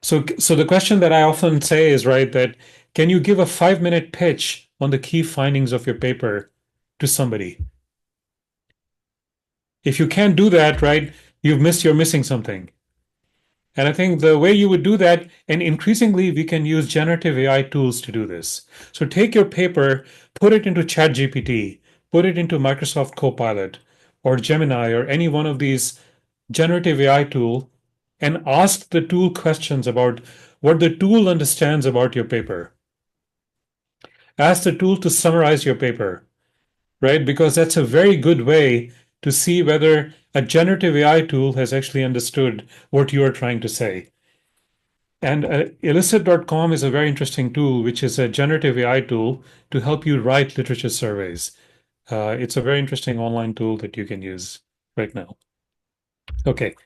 So the question that I often say is, right, that can you give a 5-minute pitch on the key findings of your paper to somebody? If you can't do that, right, you're missing something. And I think the way you would do that, and increasingly we can use generative AI tools to do this. So take your paper, put it into ChatGPT, put it into Microsoft Copilot or Gemini or any one of these generative AI tool and ask the tool questions about what the tool understands about your paper. Ask the tool to summarize your paper, right? Because that's a very good way to see whether a generative AI tool has actually understood what you are trying to say. And elicit.com is a very interesting tool, which is a generative AI tool to help you write literature surveys. It's a very interesting online tool that you can use right now. Okay.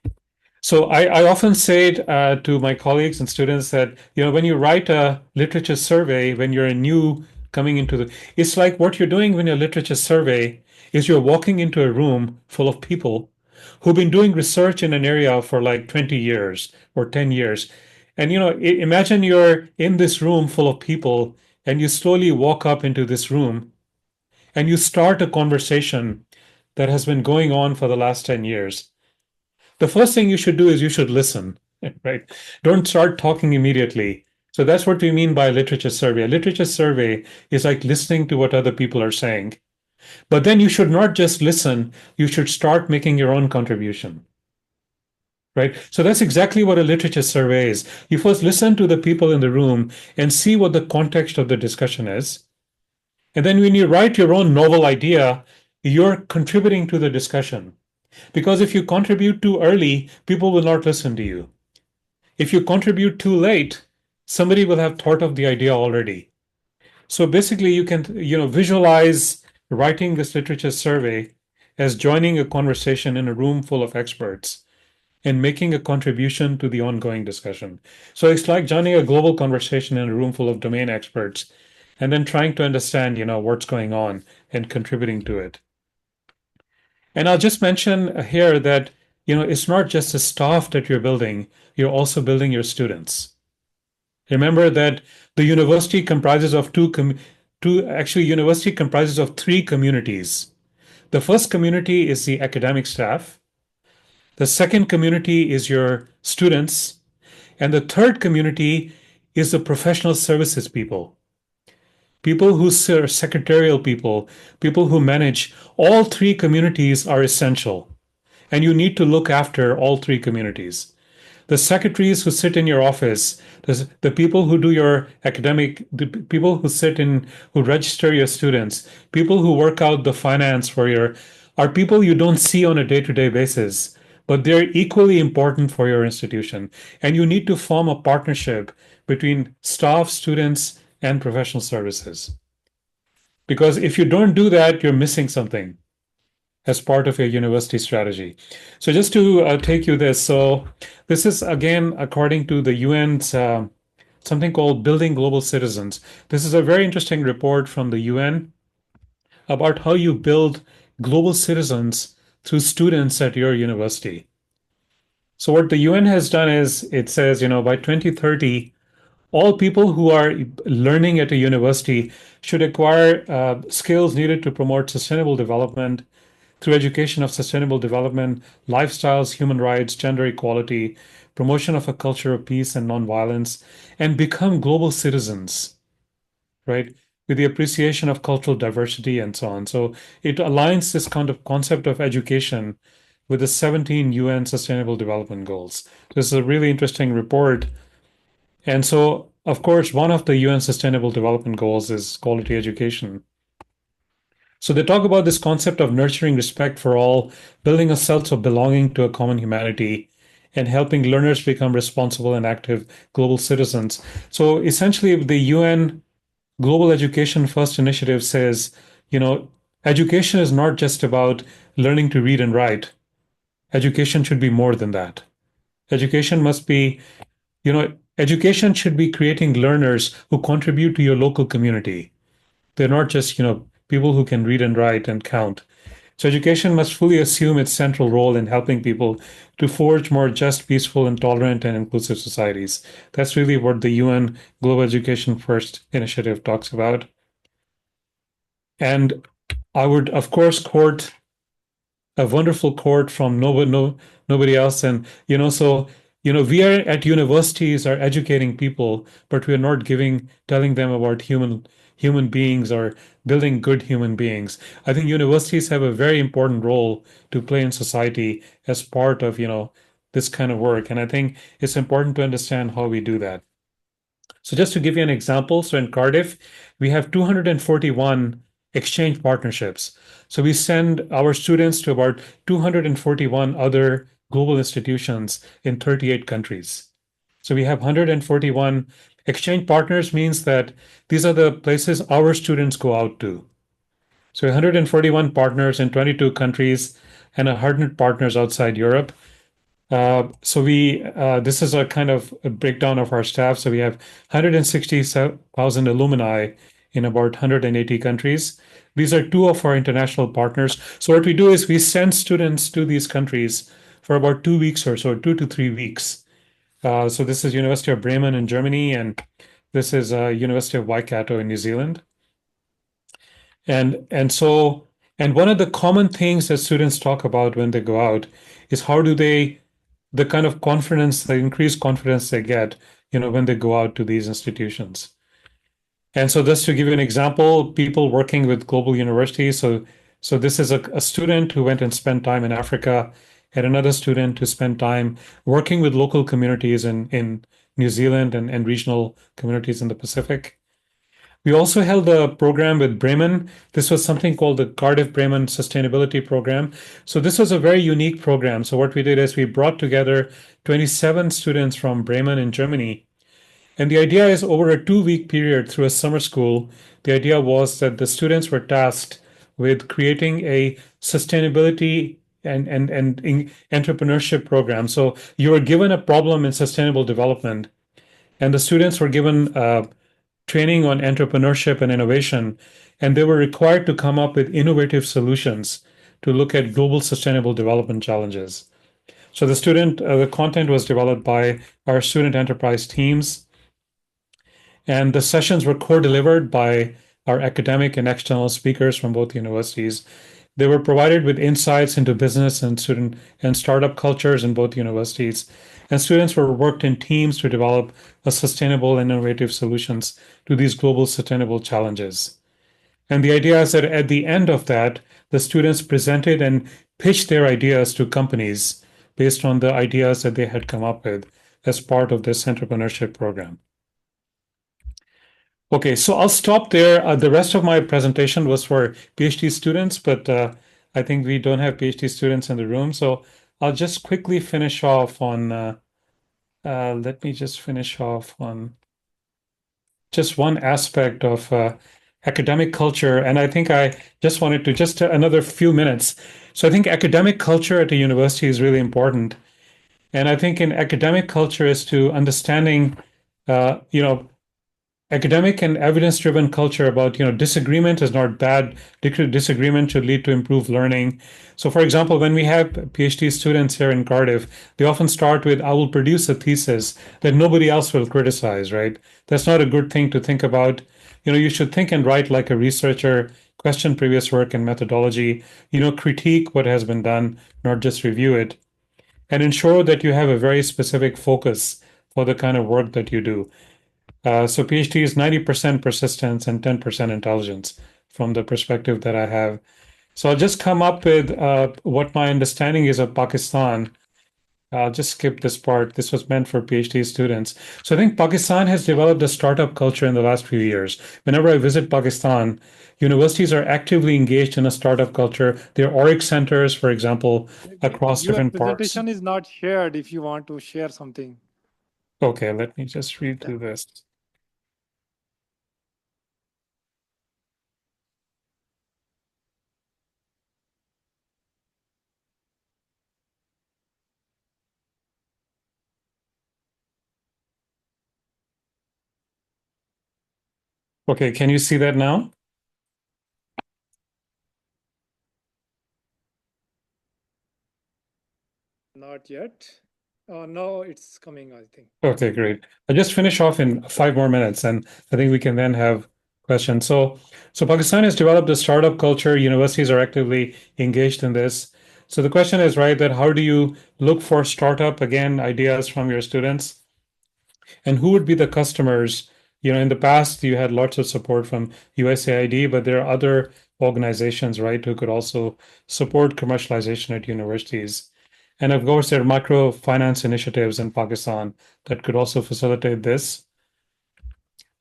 So I often say to my colleagues and students that, when you write a literature survey, when you're coming into it's like what you're doing when you're literature survey is you're walking into a room full of people who've been doing research in an area for like 20 years or 10 years. And, imagine you're in this room full of people and you slowly walk up into this room and you start a conversation that has been going on for the last 10 years. The first thing you should do is you should listen, right? Don't start talking immediately. So that's what we mean by a literature survey. A literature survey is like listening to what other people are saying. But then you should not just listen, you should start making your own contribution. Right? So that's exactly what a literature survey is. You first listen to the people in the room and see what the context of the discussion is. And then when you write your own novel idea, you're contributing to the discussion. Because if you contribute too early, people will not listen to you. If you contribute too late, somebody will have thought of the idea already. So basically, you can visualize writing this literature survey as joining a conversation in a room full of experts and making a contribution to the ongoing discussion. So it's like joining a global conversation in a room full of domain experts and then trying to understand, what's going on and contributing to it. And I'll just mention here that, it's not just the staff that you're building, you're also building your students. Remember that the university comprises of university comprises of 3 communities. The first community is the academic staff. The second community is your students. And the third community is the professional services people. People who are secretarial people who manage. All 3 communities are essential. and you need to look after all three communities. The secretaries who sit in your office, the people who do your academic, the people who sit in, who register your students, people who work out the finance for your, are people you don't see on a day-to-day basis, but they're equally important for your institution. And you need to form a partnership between staff, students, and professional services. Because if you don't do that, you're missing something as part of your university strategy. So just to take you this, so this is again according to the UN's something called Building Global Citizens. This is a very interesting report from the UN about how you build global citizens through students at your university. So what the UN has done is it says, by 2030, all people who are learning at a university should acquire skills needed to promote sustainable development through education of sustainable development, lifestyles, human rights, gender equality, promotion of a culture of peace and nonviolence, and become global citizens, right? With the appreciation of cultural diversity and so on. So it aligns this kind of concept of education with the 17 UN Sustainable Development Goals. This is a really interesting report. And so, of course, one of the UN Sustainable Development Goals is quality education. So they talk about this concept of nurturing respect for all, building a sense of belonging to a common humanity, and helping learners become responsible and active global citizens. So essentially, the UN Global Education First initiative says, education is not just about learning to read and write. Education should be more than that. Education must be, education should be creating learners who contribute to your local community. They're not just, people who can read and write and count. So education must fully assume its central role in helping people to forge more just, peaceful, and tolerant and inclusive societies. That's really what the UN Global Education First initiative talks about. And I would, of course, quote a wonderful quote from nobody else. And, we are at universities are educating people, but we're not telling them about human beings or building good human beings. I think universities have a very important role to play in society as part of, this kind of work. And I think it's important to understand how we do that. So just to give you an example, so in Cardiff, we have 241 exchange partnerships. So we send our students to about 241 other global institutions in 38 countries. So we have 141 exchange partners, means that these are the places our students go out to. So 141 partners in 22 countries and 100 partners outside Europe. So this is a kind of a breakdown of our staff. So we have 160,000 alumni in about 180 countries. These are two of our international partners. So what we do is we send students to these countries for about 2 weeks or so, 2 to 3 weeks. So this is University of Bremen in Germany, and this is University of Waikato in New Zealand. And one of the common things that students talk about when they go out is how do they, the kind of confidence, the increased confidence they get, when they go out to these institutions. And so just to give you an example, people working with global universities. So this is a student who went and spent time in Africa, and another student who spent time working with local communities in New Zealand and regional communities in the Pacific. We also held a program with Bremen. This was something called the Cardiff Bremen Sustainability Program. So this was a very unique program. So what we did is we brought together 27 students from Bremen in Germany. And the idea is over a 2-week period through a summer school, the idea was that the students were tasked with creating a sustainability and entrepreneurship program. So you were given a problem in sustainable development, and the students were given training on entrepreneurship and innovation, and they were required to come up with innovative solutions to look at global sustainable development challenges. So the content was developed by our student enterprise teams, and the sessions were co-delivered by our academic and external speakers from both universities. They were provided with insights into business and student and startup cultures in both universities. And students were worked in teams to develop a sustainable and innovative solutions to these global sustainable challenges. And the idea is that at the end of that, the students presented and pitch their ideas to companies based on the ideas that they had come up with as part of this entrepreneurship program. Okay, so I'll stop there. The rest of my presentation was for PhD students, but I think we don't have PhD students in the room. So I'll just quickly finish off on, let me just finish off on just one aspect of academic culture. And I think I just wanted to just another few minutes. So I think academic culture at a university is really important. And I think in academic culture is to understanding, academic and evidence-driven culture about, disagreement is not bad. Disagreement should lead to improved learning. So for example, when we have PhD students here in Cardiff, they often start with, I will produce a thesis that nobody else will criticize, right? That's not a good thing to think about. You should think and write like a researcher, question previous work and methodology, critique what has been done, not just review it, and ensure that you have a very specific focus for the kind of work that you do. So PhD is 90% persistence and 10% intelligence from the perspective that I have. So I'll just come up with what my understanding is of Pakistan. I'll just skip this part. This was meant for PhD students. So I think Pakistan has developed a startup culture in the last few years. Whenever I visit Pakistan, universities are actively engaged in a startup culture. There are ORIC centers, for example, across different parts. Your presentation is not shared if you want to share something. Okay, let me just read through this. Okay, can you see that now? Not yet. Oh, no, it's coming, I think. Okay, great. I'll just finish off in 5 more minutes, and I think we can then have questions. So Pakistan has developed a startup culture. Universities are actively engaged in this. So the question is, right, that how do you look for startup, again, ideas from your students? And who would be the customers? In the past, you had lots of support from USAID, but there are other organizations, right, who could also support commercialization at universities. And of course, there are microfinance initiatives in Pakistan that could also facilitate this.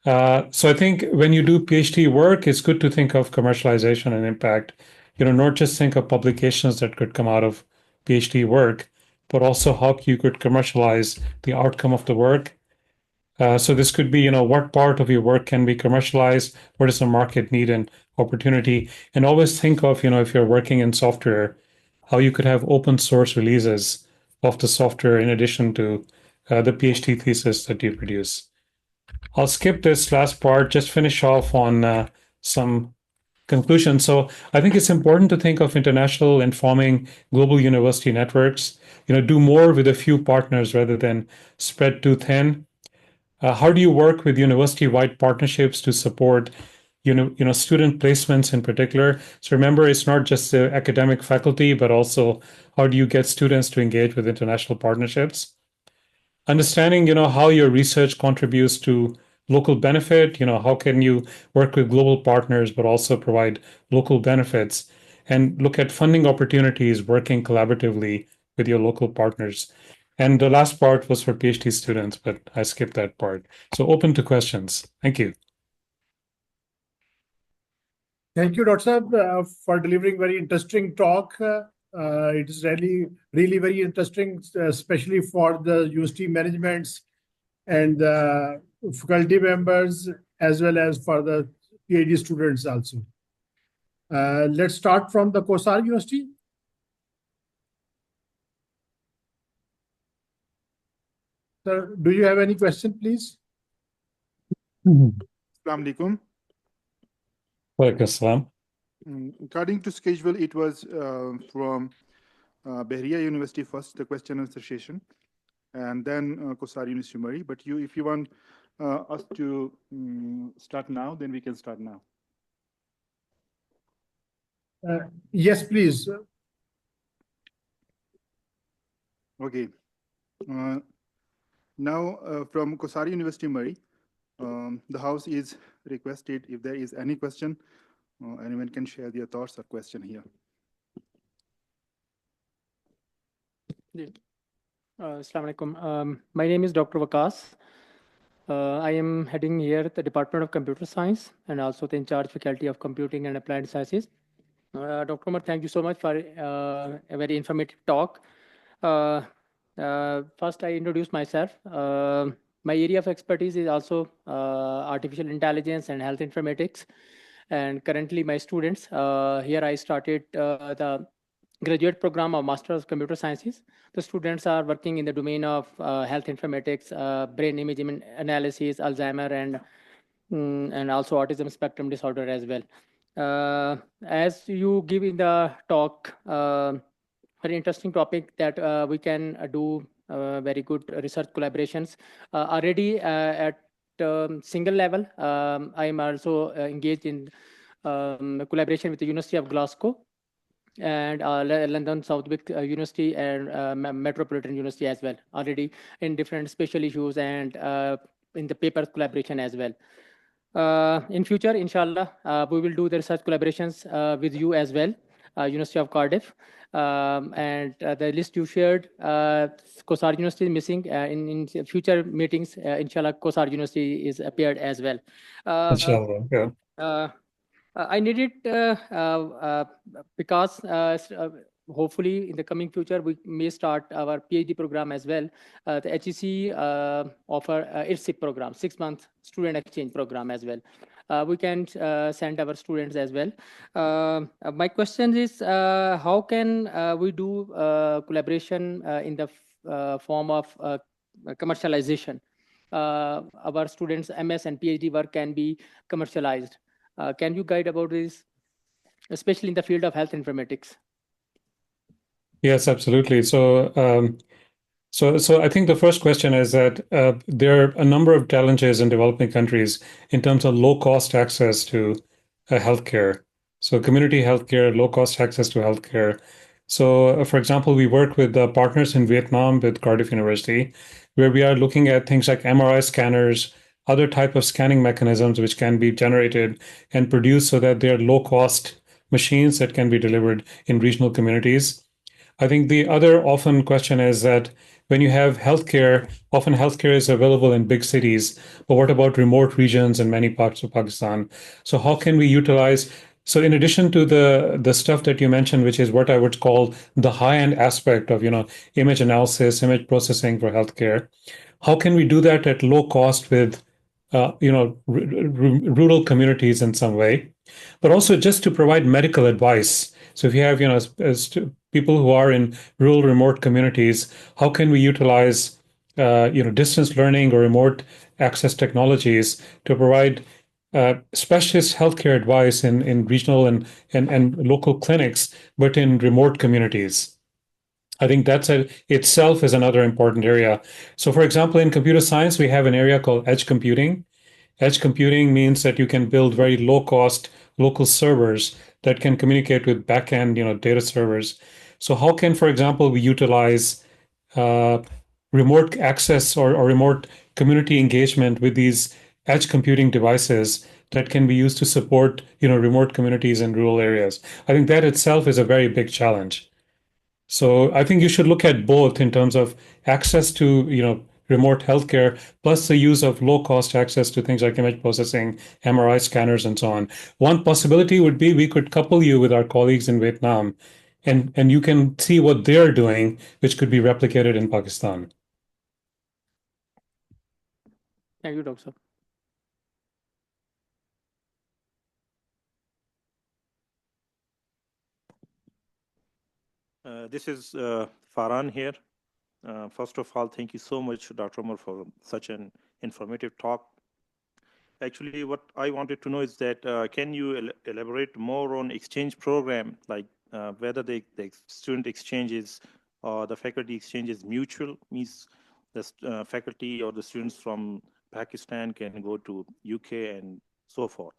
So I think when you do PhD work, it's good to think of commercialization and impact. Not just think of publications that could come out of PhD work, but also how you could commercialize the outcome of the work. So this could be, what part of your work can be commercialized, what is the market need and opportunity, and always think of, if you're working in software, how you could have open source releases of the software in addition to the PhD thesis that you produce. I'll skip this last part, just finish off on some conclusions. So I think it's important to think of international informing global university networks, do more with a few partners rather than spread too thin. How do you work with university-wide partnerships to support, student placements in particular? So remember, it's not just the academic faculty, but also how do you get students to engage with international partnerships? Understanding, how your research contributes to local benefit. How can you work with global partners, but also provide local benefits, and look at funding opportunities, working collaboratively with your local partners. And the last part was for PhD students, but I skipped that part. So open to questions. Thank you. Thank you, Dr. Saab, for delivering very interesting talk. It is really very interesting, especially for the university managements and faculty members, as well as for the PhD students also. Let's start from the Kohsar University. Sir, do you have any question, please? Assalamu alaikum. Walaikum assalam. According to schedule, it was from Bahria University first, the question and answer session, and then Kohsar University Murree. But if you want us to start now, then we can start now. Yes, please. Okay. Now, from Kohsar University Murree, the House is requested if there is any question, anyone can share their thoughts or question here. Assalamu alaikum. My name is Dr. Wakas. I am heading here at the Department of Computer Science and also the in-charge faculty of Computing and Applied Sciences. Dr. Omer, thank you so much for a very informative talk. First, I introduce myself. My area of expertise is also artificial intelligence and health informatics. And currently, my students, here I started the graduate program of Master of Computer Sciences. The students are working in the domain of health informatics, brain image analysis, Alzheimer, and also autism spectrum disorder as well. As you give in the talk, very interesting topic that we can do very good research collaborations. Already at single level, I am also engaged in collaboration with the University of Glasgow and London Southwark University and Metropolitan University as well, already in different special issues and in the paper collaboration as well. In future, inshallah, we will do the research collaborations with you as well, University of Cardiff. And the list you shared, Kohsar University is missing. In future meetings, inshallah, Kohsar University is appeared as well. Inshallah, yeah. I need it because hopefully in the coming future we may start our PhD program as well. The HEC offer IRSIP program, 6-month student exchange program as well. We can send our students as well. My question is, how can we do collaboration in the form of commercialization? Our students' MS and PhD work can be commercialized. Can you guide about this, especially in the field of health informatics? Yes, absolutely. So I think the first question is that there are a number of challenges in developing countries in terms of low-cost access to healthcare. So community healthcare, low-cost access to healthcare. So, for example, we work with partners in Vietnam with Cardiff University, where we are looking at things like MRI scanners, other type of scanning mechanisms which can be generated and produced so that they are low-cost machines that can be delivered in regional communities. I think the other often question is that when you have healthcare, often healthcare is available in big cities, but what about remote regions in many parts of Pakistan? So how can we utilize? So in addition to the stuff that you mentioned, which is what I would call the high-end aspect of image analysis, image processing for healthcare, how can we do that at low cost with rural communities in some way, but also just to provide medical advice. So if you have, people who are in rural, remote communities, how can we utilize, distance learning or remote access technologies to provide specialist healthcare advice in regional and local clinics, but in remote communities? I think that's itself is another important area. So for example, in computer science, we have an area called edge computing. Edge computing means that you can build very low cost local servers that can communicate with backend, data servers. So how can, for example, we utilize remote access or remote community engagement with these edge computing devices that can be used to support, remote communities in rural areas? I think that itself is a very big challenge. So I think you should look at both in terms of access to, remote healthcare, plus the use of low-cost access to things like image processing, MRI scanners, and so on. One possibility would be we could couple you with our colleagues in Vietnam, and you can see what they're doing, which could be replicated in Pakistan. Thank you, Doctor. This is Farhan here. First of all, thank you so much, Dr. Omer, for such an informative talk. Actually, what I wanted to know is that can you elaborate more on exchange program, like whether the student exchanges or the faculty exchange is mutual, means the faculty or the students from Pakistan can go to UK and so forth?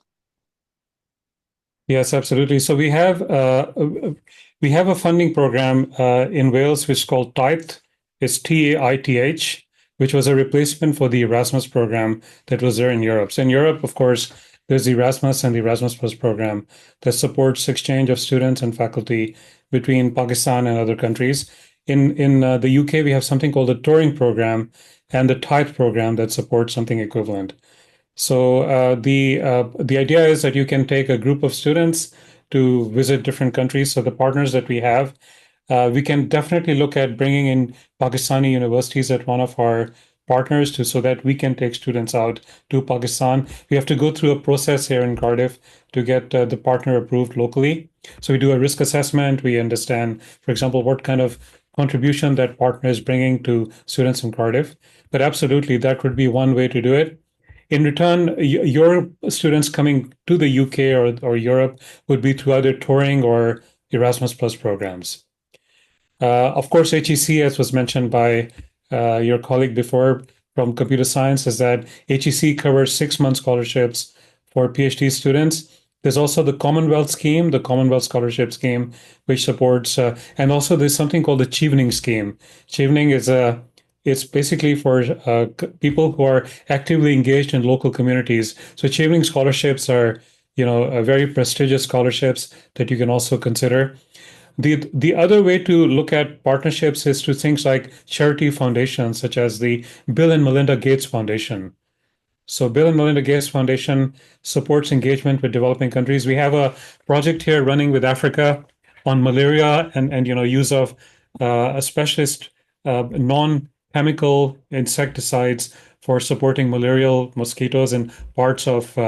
Yes, absolutely. So we have a funding program in Wales which is called TAITH. It's TAITH, which was a replacement for the Erasmus program that was there in Europe. So in Europe, of course, there's the Erasmus and the Erasmus Plus program that supports exchange of students and faculty between Pakistan and other countries. In the UK, we have something called the touring program and the TIDE program that supports something equivalent. So the idea is that you can take a group of students to visit different countries. So the partners that we have, we can definitely look at bringing in Pakistani universities at one of our partners to so that we can take students out to Pakistan. We have to go through a process here in Cardiff to get the partner approved locally. So we do a risk assessment. We understand, for example, what kind of contribution that partner is bringing to students in Cardiff. But absolutely, that would be one way to do it. In return, your students coming to the UK or Europe would be through either touring or Erasmus Plus programs. Of course, HEC, as was mentioned by your colleague before from computer science, is that HEC covers 6-month scholarships for PhD students. There's also the Commonwealth Scheme, the Commonwealth Scholarship Scheme, which supports, and also there's something called the Chevening Scheme. Chevening is it's basically for people who are actively engaged in local communities. So Chevening scholarships are, very prestigious scholarships that you can also consider. The other way to look at partnerships is to things like charity foundations, such as the Bill and Melinda Gates Foundation. So Bill and Melinda Gates Foundation supports engagement with developing countries. We have a project here running with Africa on malaria and use of a specialist non-chemical insecticides for supporting malarial mosquitoes in parts of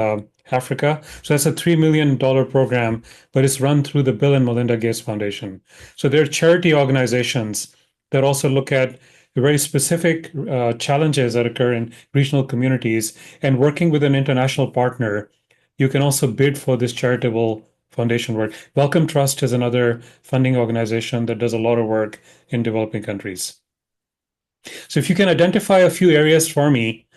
Africa. So that's a $3 million program, but it's run through the Bill and Melinda Gates Foundation. So there are charity organizations that also look at very specific challenges that occur in regional communities. And working with an international partner, you can also bid for this charitable foundation work. Wellcome Trust is another funding organization that does a lot of work in developing countries. So if you can identify a few areas for me,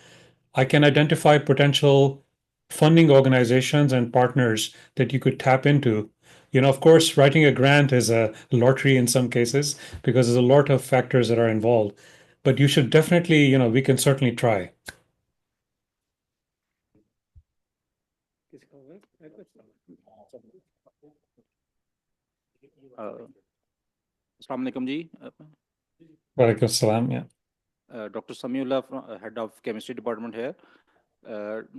I can identify potential funding organizations and partners that you could tap into. Of course, writing a grant is a lottery in some cases because there's a lot of factors that are involved. But you should definitely, we can certainly try. Assalamu alaikum ji. Walaikum assalam, yeah. Dr. Samiullah, head of chemistry department here.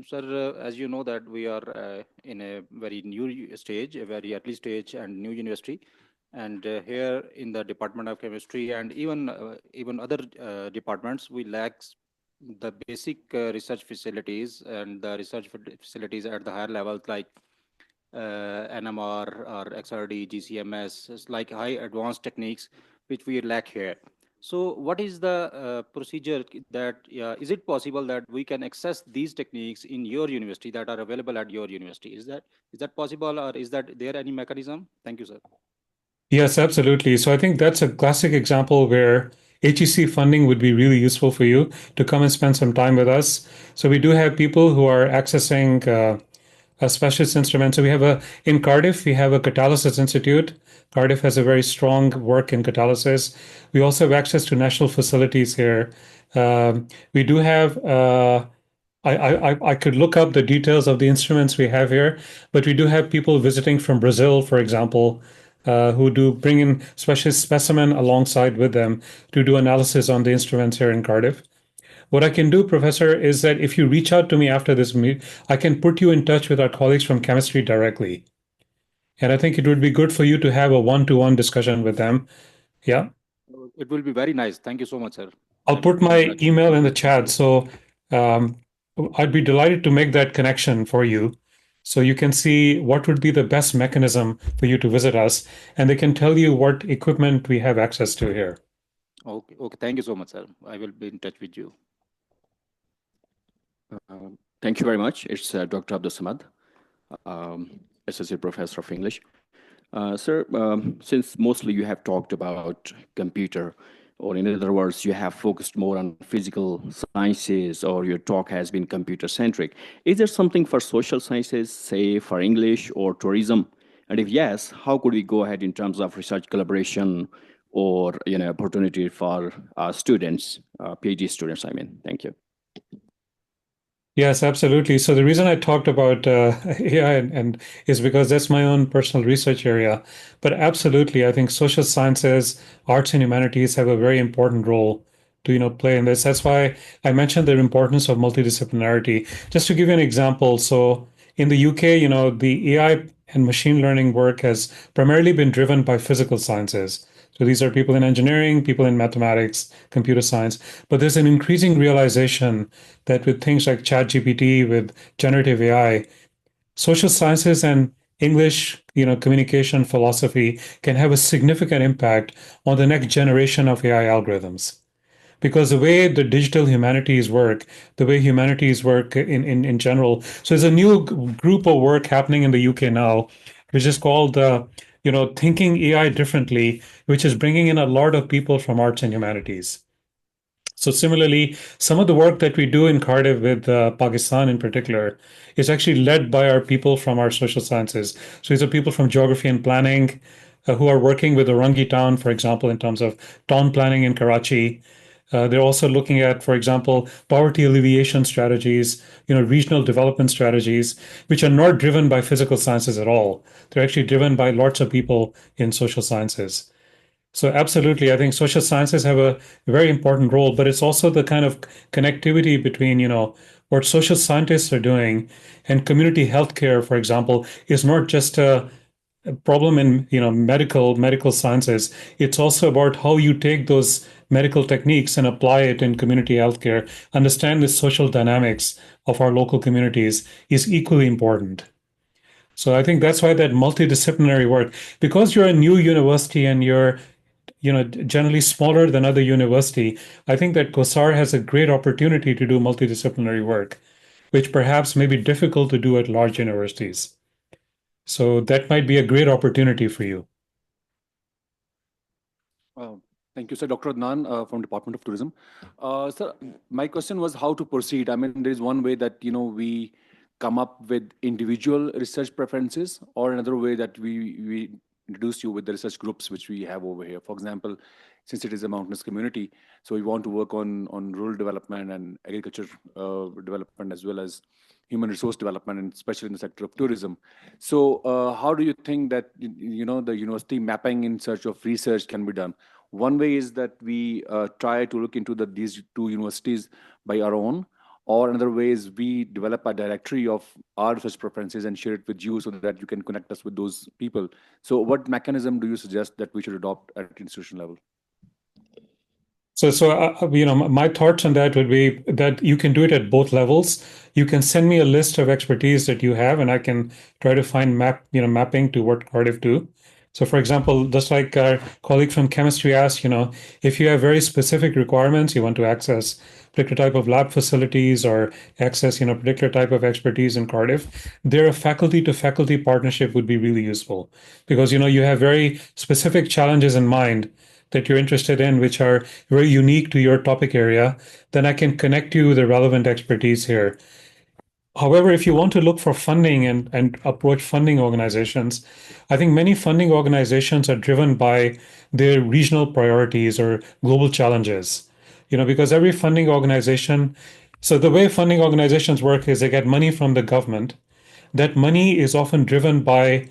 Sir, as you know that we are in a very new stage, a very early stage and new university. And here in the Department of Chemistry and even other departments, we lack the basic research facilities and the research facilities at the higher levels like NMR or XRD, GCMS, it's like high advanced techniques which we lack here. So what is the procedure that, is it possible that we can access these techniques in your university that are available at your university? Is that possible, or is there any mechanism? Thank you, sir. Yes, absolutely. So I think that's a classic example where HEC funding would be really useful for you to come and spend some time with us. So we do have people who are accessing a specialist instrument. So in Cardiff, we have a catalysis institute. Cardiff has a very strong work in catalysis. We also have access to national facilities here. We do have, I could look up the details of the instruments we have here, but we do have people visiting from Brazil, for example, who do bring in specialist specimen alongside with them to do analysis on the instruments here in Cardiff. What I can do, Professor, is that if you reach out to me after this meet, I can put you in touch with our colleagues from chemistry directly. And I think it would be good for you to have a one-to-one discussion with them. Yeah. It will be very nice. Thank you so much, sir. I'll put my email in the chat. So I'd be delighted to make that connection for you. So you can see what would be the best mechanism for you to visit us. And they can tell you what equipment we have access to here. Okay. Thank you so much, sir. I will be in touch with you. Thank you very much. It's Dr. Abdul Samad, Associate Professor of English. Sir, since mostly you have talked about computer, or in other words, you have focused more on physical sciences, or your talk has been computer-centric, is there something for social sciences, say for English or tourism? And if yes, how could we go ahead in terms of research collaboration or opportunity for students, PhD students, I mean? Thank you. Yes, absolutely. So the reason I talked about AI and is because that's my own personal research area. But absolutely, I think social sciences, arts and humanities have a very important role to play in this. That's why I mentioned the importance of multidisciplinarity. Just to give you an example, so in the UK, the AI and machine learning work has primarily been driven by physical sciences. So these are people in engineering, people in mathematics, computer science. But there's an increasing realization that with things like ChatGPT, with generative AI, social sciences and English, communication philosophy can have a significant impact on the next generation of AI algorithms. Because the way the digital humanities work, the way humanities work in general. So there's a new group of work happening in the UK now, which is called, Thinking AI Differently, which is bringing in a lot of people from arts and humanities. So similarly, some of the work that we do in Cardiff with Pakistan in particular is actually led by our people from our social sciences. So these are people from geography and planning who are working with Orangi town, for example, in terms of town planning in Karachi. They're also looking at, for example, poverty alleviation strategies, regional development strategies, which are not driven by physical sciences at all. They're actually driven by lots of people in social sciences. So absolutely, I think social sciences have a very important role, but it's also the kind of connectivity between, what social scientists are doing and community healthcare, for example, is not just a problem in, medical sciences. It's also about how you take those medical techniques and apply it in community healthcare. Understand the social dynamics of our local communities is equally important. So I think that's why that multidisciplinary work, because you're a new university and you're generally smaller than other university, I think that Kohsar has a great opportunity to do multidisciplinary work, which perhaps may be difficult to do at large universities. So that might be a great opportunity for you. Thank you, sir. Dr. Adnan from Department of Tourism. Sir, my question was how to proceed. I mean, there is one way that, we come up with individual research preferences, or another way that we introduce you with the research groups which we have over here. For example, since it is a mountainous community, so we want to work on rural development and agriculture development, as well as human resource development, and especially in the sector of tourism. So how do you think that, the university mapping in search of research can be done? One way is that we try to look into these two universities by our own, or another way is we develop a directory of our research preferences and share it with you so that you can connect us with those people. So what mechanism do you suggest that we should adopt at institution level? So my thoughts on that would be that you can do it at both levels. You can send me a list of expertise that you have, and I can try to find mapping to what Cardiff do. So, for example, just like our colleague from chemistry asked, if you have very specific requirements, you want to access particular type of lab facilities or access, particular type of expertise in Cardiff, there a faculty-to-faculty partnership would be really useful because, you have very specific challenges in mind that you're interested in, which are very unique to your topic area, then I can connect you with the relevant expertise here. However, if you want to look for funding and approach funding organizations, I think many funding organizations are driven by their regional priorities or global challenges. Because every funding organization, so the way funding organizations work is they get money from the government. That money is often driven by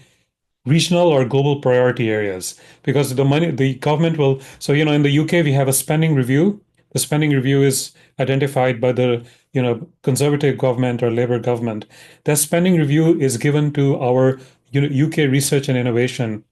regional or global priority areas because the government will. So, in the UK, we have a spending review. The spending review is identified by the, conservative government or Labour government. That spending review is given to our UK research and innovation.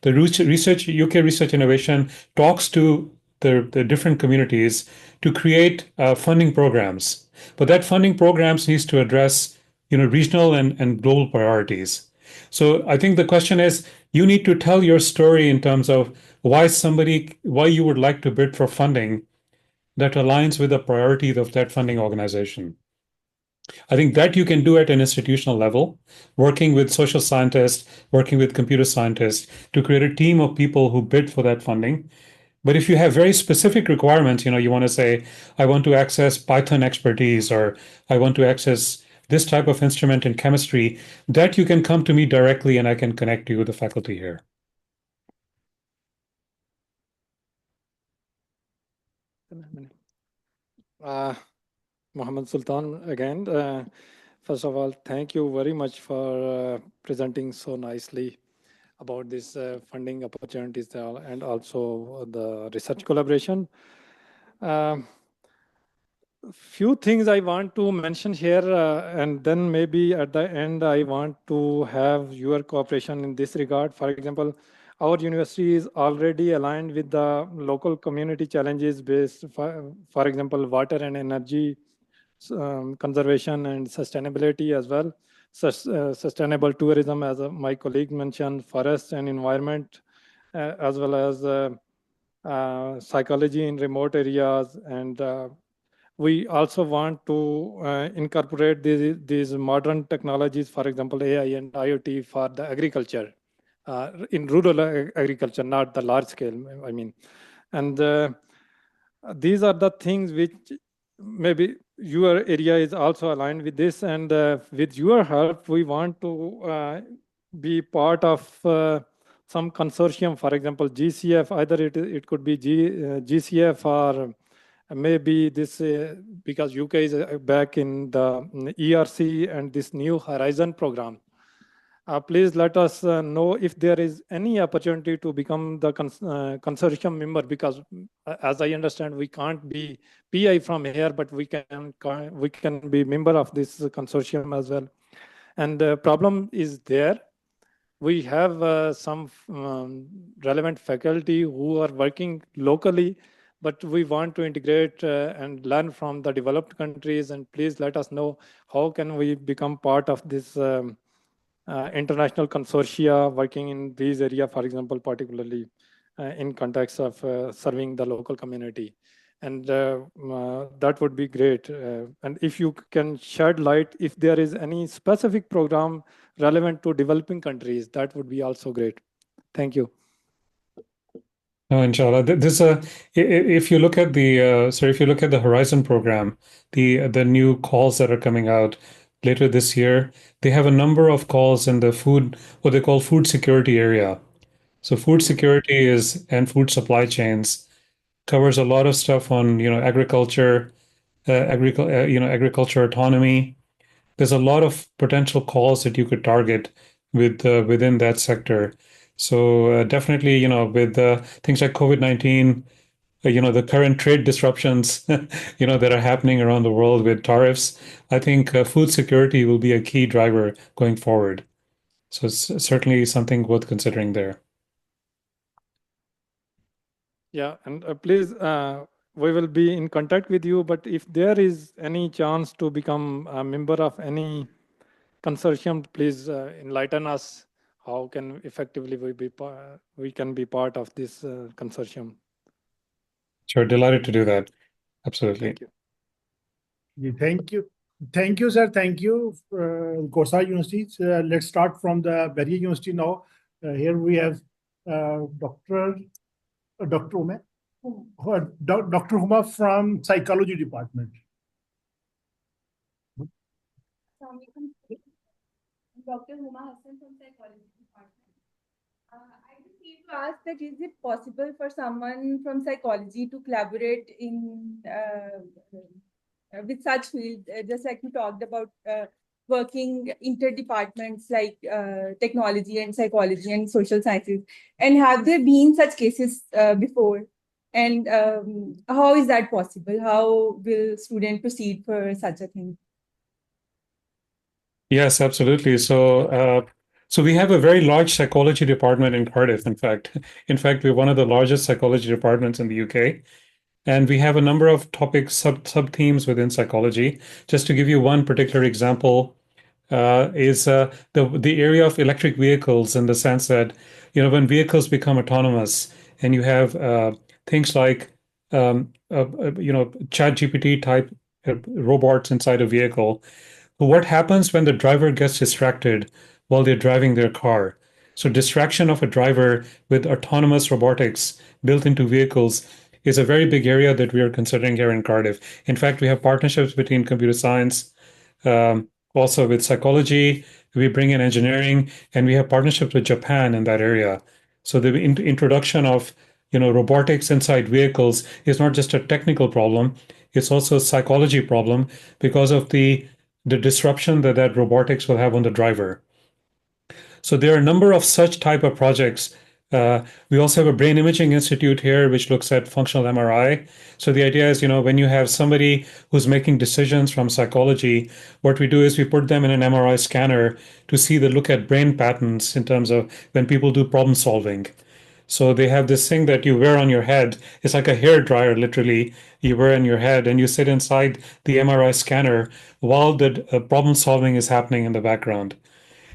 The UK research innovation talks to the different communities to create funding programs. But that funding programs needs to address, regional and global priorities. So I think the question is, you need to tell your story in terms of why you would like to bid for funding that aligns with the priorities of that funding organization. I think that you can do at an institutional level, working with social scientists, working with computer scientists to create a team of people who bid for that funding. But if you have very specific requirements, you want to say, I want to access Python expertise, or I want to access this type of instrument in chemistry, that you can come to me directly and I can connect you with the faculty here. Mohammed Sultan again. First of all, thank you very much for presenting so nicely about this funding opportunities and also the research collaboration. Few things I want to mention here, and then maybe at the end I want to have your cooperation in this regard. For example, our university is already aligned with the local community challenges based, for example, water and energy conservation and sustainability as well. Sustainable tourism, as my colleague mentioned, forest and environment, as well as psychology in remote areas. And we also want to incorporate these modern technologies, for example, AI and IoT for the agriculture, in rural agriculture, not the large scale, I mean. And these are the things which maybe your area is also aligned with this. And with your help, we want to be part of some consortium, for example, GCF, either it could be GCF or maybe this, because UK is back in the ERC and this new Horizon program. Please let us know if there is any opportunity to become the consortium member, because as I understand, we can't be PI from here, but we can be member of this consortium as well. And the problem is there. We have some relevant faculty who are working locally, but we want to integrate and learn from the developed countries. And please let us know how can we become part of this international consortia working in these areas, for example, particularly in context of serving the local community. And that would be great. And if you can shed light, if there is any specific program relevant to developing countries, that would be also great. Thank you. No, inshallah. If you look at the Horizon program, the new calls that are coming out later this year, they have a number of calls in the what they call food security area. So food security and food supply chains covers a lot of stuff on agriculture, agriculture autonomy. There's a lot of potential calls that you could target within that sector. So definitely, with things like COVID-19, the current trade disruptions, that are happening around the world with tariffs, I think food security will be a key driver going forward. So it's certainly something worth considering there. Yeah, and please, we will be in contact with you. But if there is any chance to become a member of any consortium, please enlighten us. How can effectively we can be part of this consortium? Sure, delighted to do that. Absolutely. Thank you. Yeah, thank you. Thank you, sir. Thank you, Kohsar University. Let's start from the Bahria University now. Here we have Dr. Omer, Dr. Huma from Psychology Department. Dr. Huma Hassan from Psychology Department. I just need to ask that is it possible for someone from psychology to collaborate in with such field, just like you talked about working interdepartments like technology and psychology and social sciences, and have there been such cases before? And how is that possible? How will students proceed for such a thing? Yes, absolutely. So we have a very large psychology department in Cardiff, in fact. In fact, we're one of the largest psychology departments in the UK. And we have a number of topics, sub-themes within psychology. Just to give you one particular example, is the area of electric vehicles, in the sense that, when vehicles become autonomous and you have things like, ChatGPT type robots inside a vehicle, what happens when the driver gets distracted while they're driving their car? So distraction of a driver with autonomous robotics built into vehicles is a very big area that we are considering here in Cardiff. In fact, we have partnerships between computer science, also with psychology. We bring in engineering, and we have partnerships with Japan in that area. So the introduction of robotics inside vehicles is not just a technical problem; it's also a psychology problem because of the disruption that robotics will have on the driver. So there are a number of such type of projects. We also have a brain imaging institute here, which looks at functional MRI. So the idea is, when you have somebody who's making decisions from psychology, what we do is we put them in an MRI scanner to look at brain patterns in terms of when people do problem solving. So they have this thing that you wear on your head. It's like a hair dryer, literally. You wear on your head and you sit inside the MRI scanner while the problem solving is happening in the background.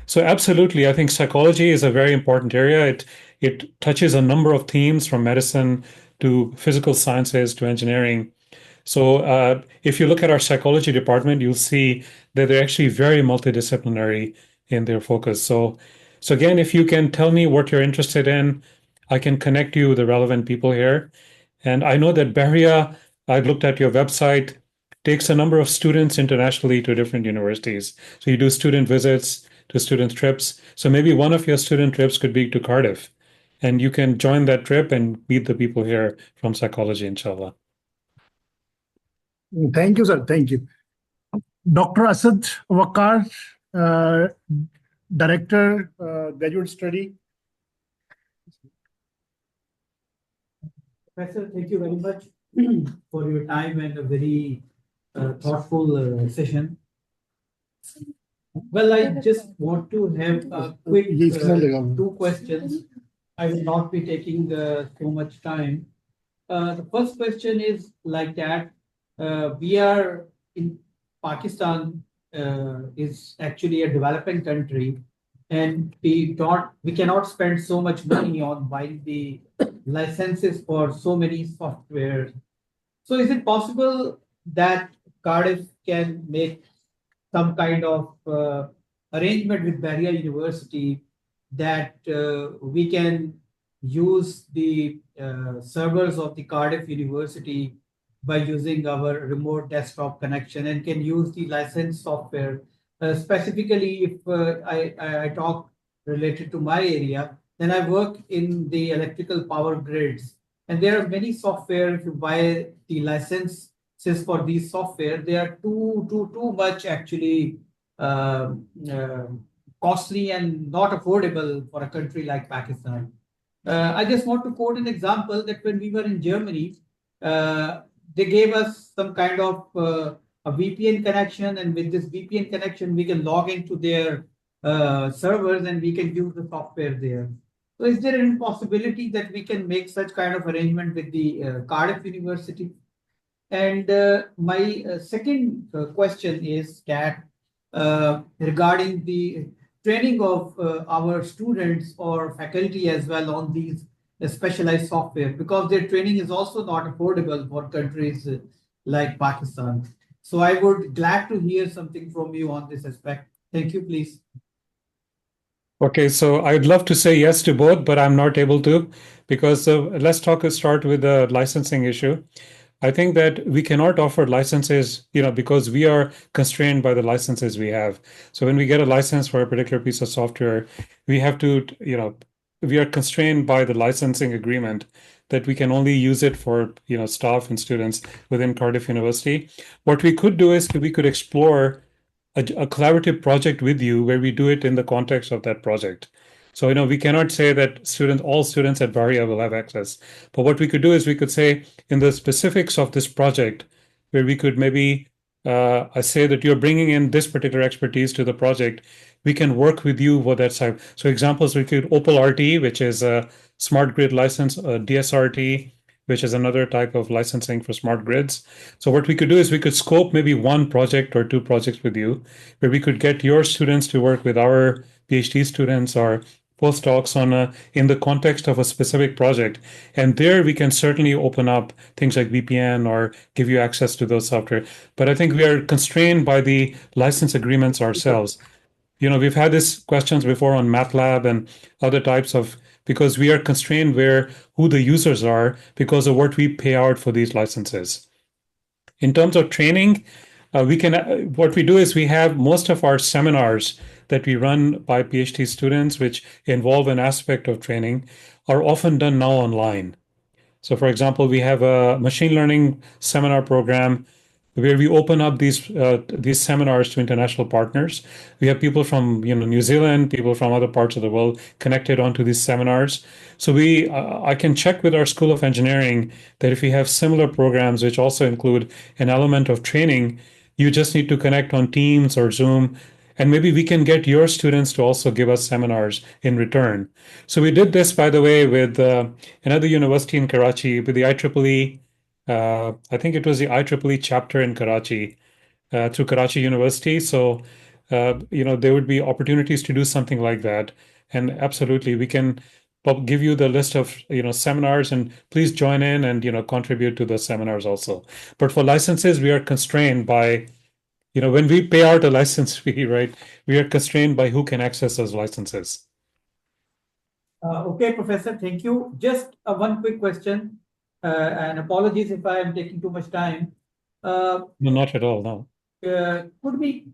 So absolutely, I think psychology is a very important area. It touches a number of themes from medicine to physical sciences to engineering. So if you look at our psychology department, you'll see that they're actually very multidisciplinary in their focus. So again, if you can tell me what you're interested in, I can connect you with the relevant people here. And I know that Bahria, I've looked at your website, takes a number of students internationally to different universities. So you do student visits to student trips. So maybe one of your student trips could be to Cardiff. And you can join that trip and meet the people here from psychology, inshallah. Thank you, sir. Thank you. Dr. Asad Waqar, Director, Graduate Study. Professor, thank you very much for your time and a very thoughtful session. Well, I just want to have a quick 2 questions. I will not be taking so much time. The first question is like that. We are in Pakistan is actually a developing country, and we cannot spend so much money on buying the licenses for so many software. So is it possible that Cardiff can make some kind of arrangement with Bahria University that we can use the servers of the Cardiff University by using our remote desktop connection and can use the licensed software? Specifically, if I talk related to my area, then I work in the electrical power grids. And there are many software, if you buy the licenses for these software, they are too much actually costly and not affordable for a country like Pakistan. I just want to quote an example that when we were in Germany, they gave us some kind of a VPN connection, and with this VPN connection, we can log into their servers and we can use the software there. So is there any possibility that we can make such kind of arrangement with the Cardiff University? And my second question is that regarding the training of our students or faculty as well on these specialized software, because their training is also not affordable for countries like Pakistan. So I would glad to hear something from you on this aspect. Thank you, please. Okay, so I'd love to say yes to both, but I'm not able to, because let's start with the licensing issue. I think that we cannot offer licenses, because we are constrained by the licenses we have. So when we get a license for a particular piece of software, we have to, we are constrained by the licensing agreement that we can only use it for, staff and students within Cardiff University. What we could do is we could explore a collaborative project with you where we do it in the context of that project. So, we cannot say that all students at Bahria will have access. But what we could do is we could say in the specifics of this project, where we could maybe say that you're bringing in this particular expertise to the project, we can work with you for that side. So examples, we could Opal RT, which is a smart grid license, DSRT, which is another type of licensing for smart grids. So what we could do is we could scope maybe 1 project or 2 projects with you, where we could get your students to work with our PhD students or postdocs in the context of a specific project. And there we can certainly open up things like VPN or give you access to those software. But I think we are constrained by the license agreements ourselves. We've had these questions before on MATLAB and other types of, because we are constrained who the users are because of what we pay out for these licenses. In terms of training, what we do is we have most of our seminars that we run by PhD students, which involve an aspect of training, are often done now online. So for example, we have a machine learning seminar program where we open up these seminars to international partners. We have people from New Zealand, people from other parts of the world connected onto these seminars. So I can check with our School of Engineering that if we have similar programs which also include an element of training, you just need to connect on Teams or Zoom, and maybe we can get your students to also give us seminars in return. So we did this, by the way, with another university in Karachi, with the IEEE. I think it was the IEEE chapter in Karachi through Karachi University. So, there would be opportunities to do something like that. And absolutely, we can give you the list of, seminars, and please join in and, contribute to the seminars also. But for licenses, we are constrained by, when we pay out a license fee, right, we are constrained by who can access those licenses. Okay, Professor, thank you. Just one quick question, and apologies if I am taking too much time. No, not at all, no. Could we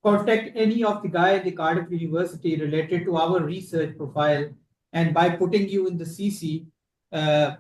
contact any of the guy at the Cardiff University related to our research profile, and by putting you in the CC,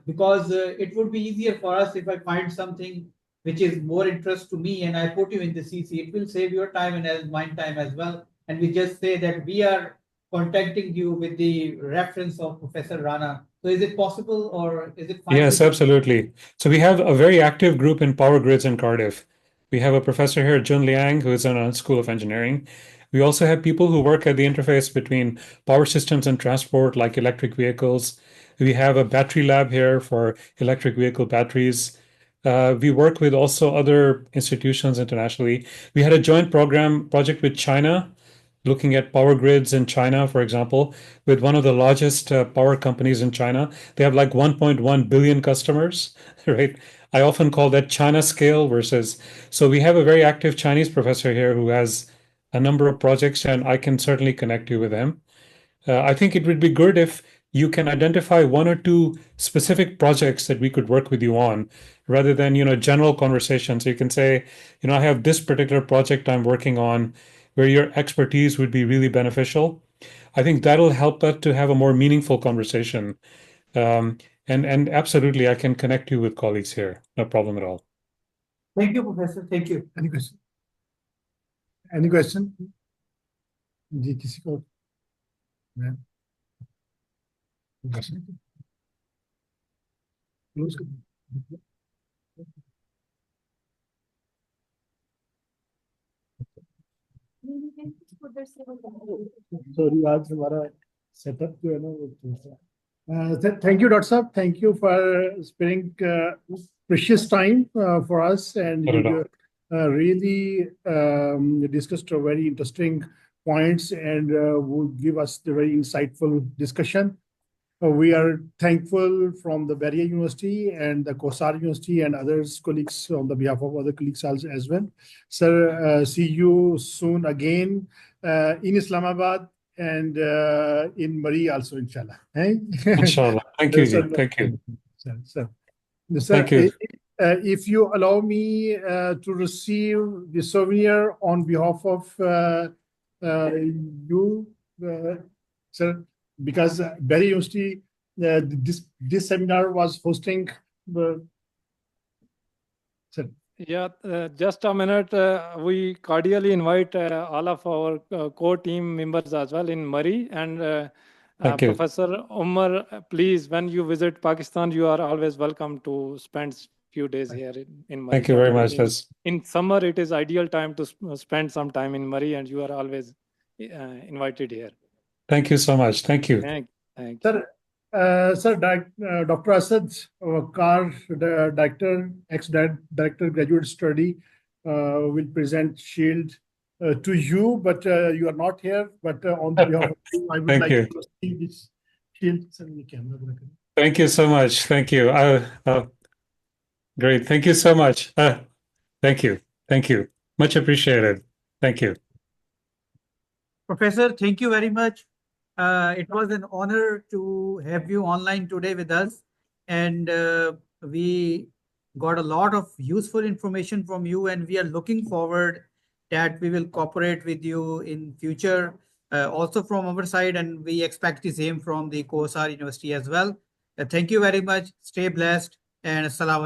because it would be easier for us if I find something which is more interest to me and I put you in the CC. It will save your time and mine time as well. And we just say that we are contacting you with the reference of Professor Rana. So is it possible, or is it fine? Yes, absolutely. So we have a very active group in power grids in Cardiff. We have a professor here, Jun Liang, who is in our School of Engineering. We also have people who work at the interface between power systems and transport, like electric vehicles. We have a battery lab here for electric vehicle batteries. We work with also other institutions internationally. We had a joint project with China, looking at power grids in China, for example, with one of the largest power companies in China. They have like 1.1 billion customers, right? I often call that China scale versus. So we have a very active Chinese professor here who has a number of projects, and I can certainly connect you with him. I think it would be good if you can identify one or two specific projects that we could work with you on, rather than general conversations. So you can say, I have this particular project I'm working on, where your expertise would be really beneficial. I think that'll help us to have a more meaningful conversation. And absolutely, I can connect you with colleagues here. No problem at all. Thank you, Professor. Thank you. Any question? Any question? जी किसी को? Sorry आज हमारा setup जो है ना वो thank you, Dr. Saab. Thank you for sparing precious time for us, and you really discussed a very interesting points and would give us the very insightful discussion. We are thankful from the Bahria University and the Kohsar University and others colleagues on the behalf of other colleagues as well. Sir, see you soon again in Islamabad and in Murree also, inshallah. Inshallah. Thank you. Thank you. Sir, thank you. If you allow me to receive the souvenir on behalf of you, sir, because Bahria University, this seminar was hosting the. Sir. Yeah, just a minute. We cordially invite all of our core team members as well in Murree. And Professor Omer, please, when you visit Pakistan, you are always welcome to spend few days here in Murree. Thank you very much. In summer, it is ideal time to spend some time in Murree, and you are always invited here. Thank you so much. Thank you. Thank you. Sir, Dr. Asad, CAR Director, ex-Director Graduate Study, will present shield to you, but you are not here. But on behalf of you, I would like to see this shield. Thank you so much. Thank you. Great. Thank you so much. Thank you. Thank you. Much appreciated. Thank you. Professor, thank you very much. It was an honor to have you online today with us, and we got a lot of useful information from you, and we are looking forward that we will cooperate with you in future, also from our side, and we expect the same from the Kohsar University as well. Thank you very much. Stay blessed and assalamu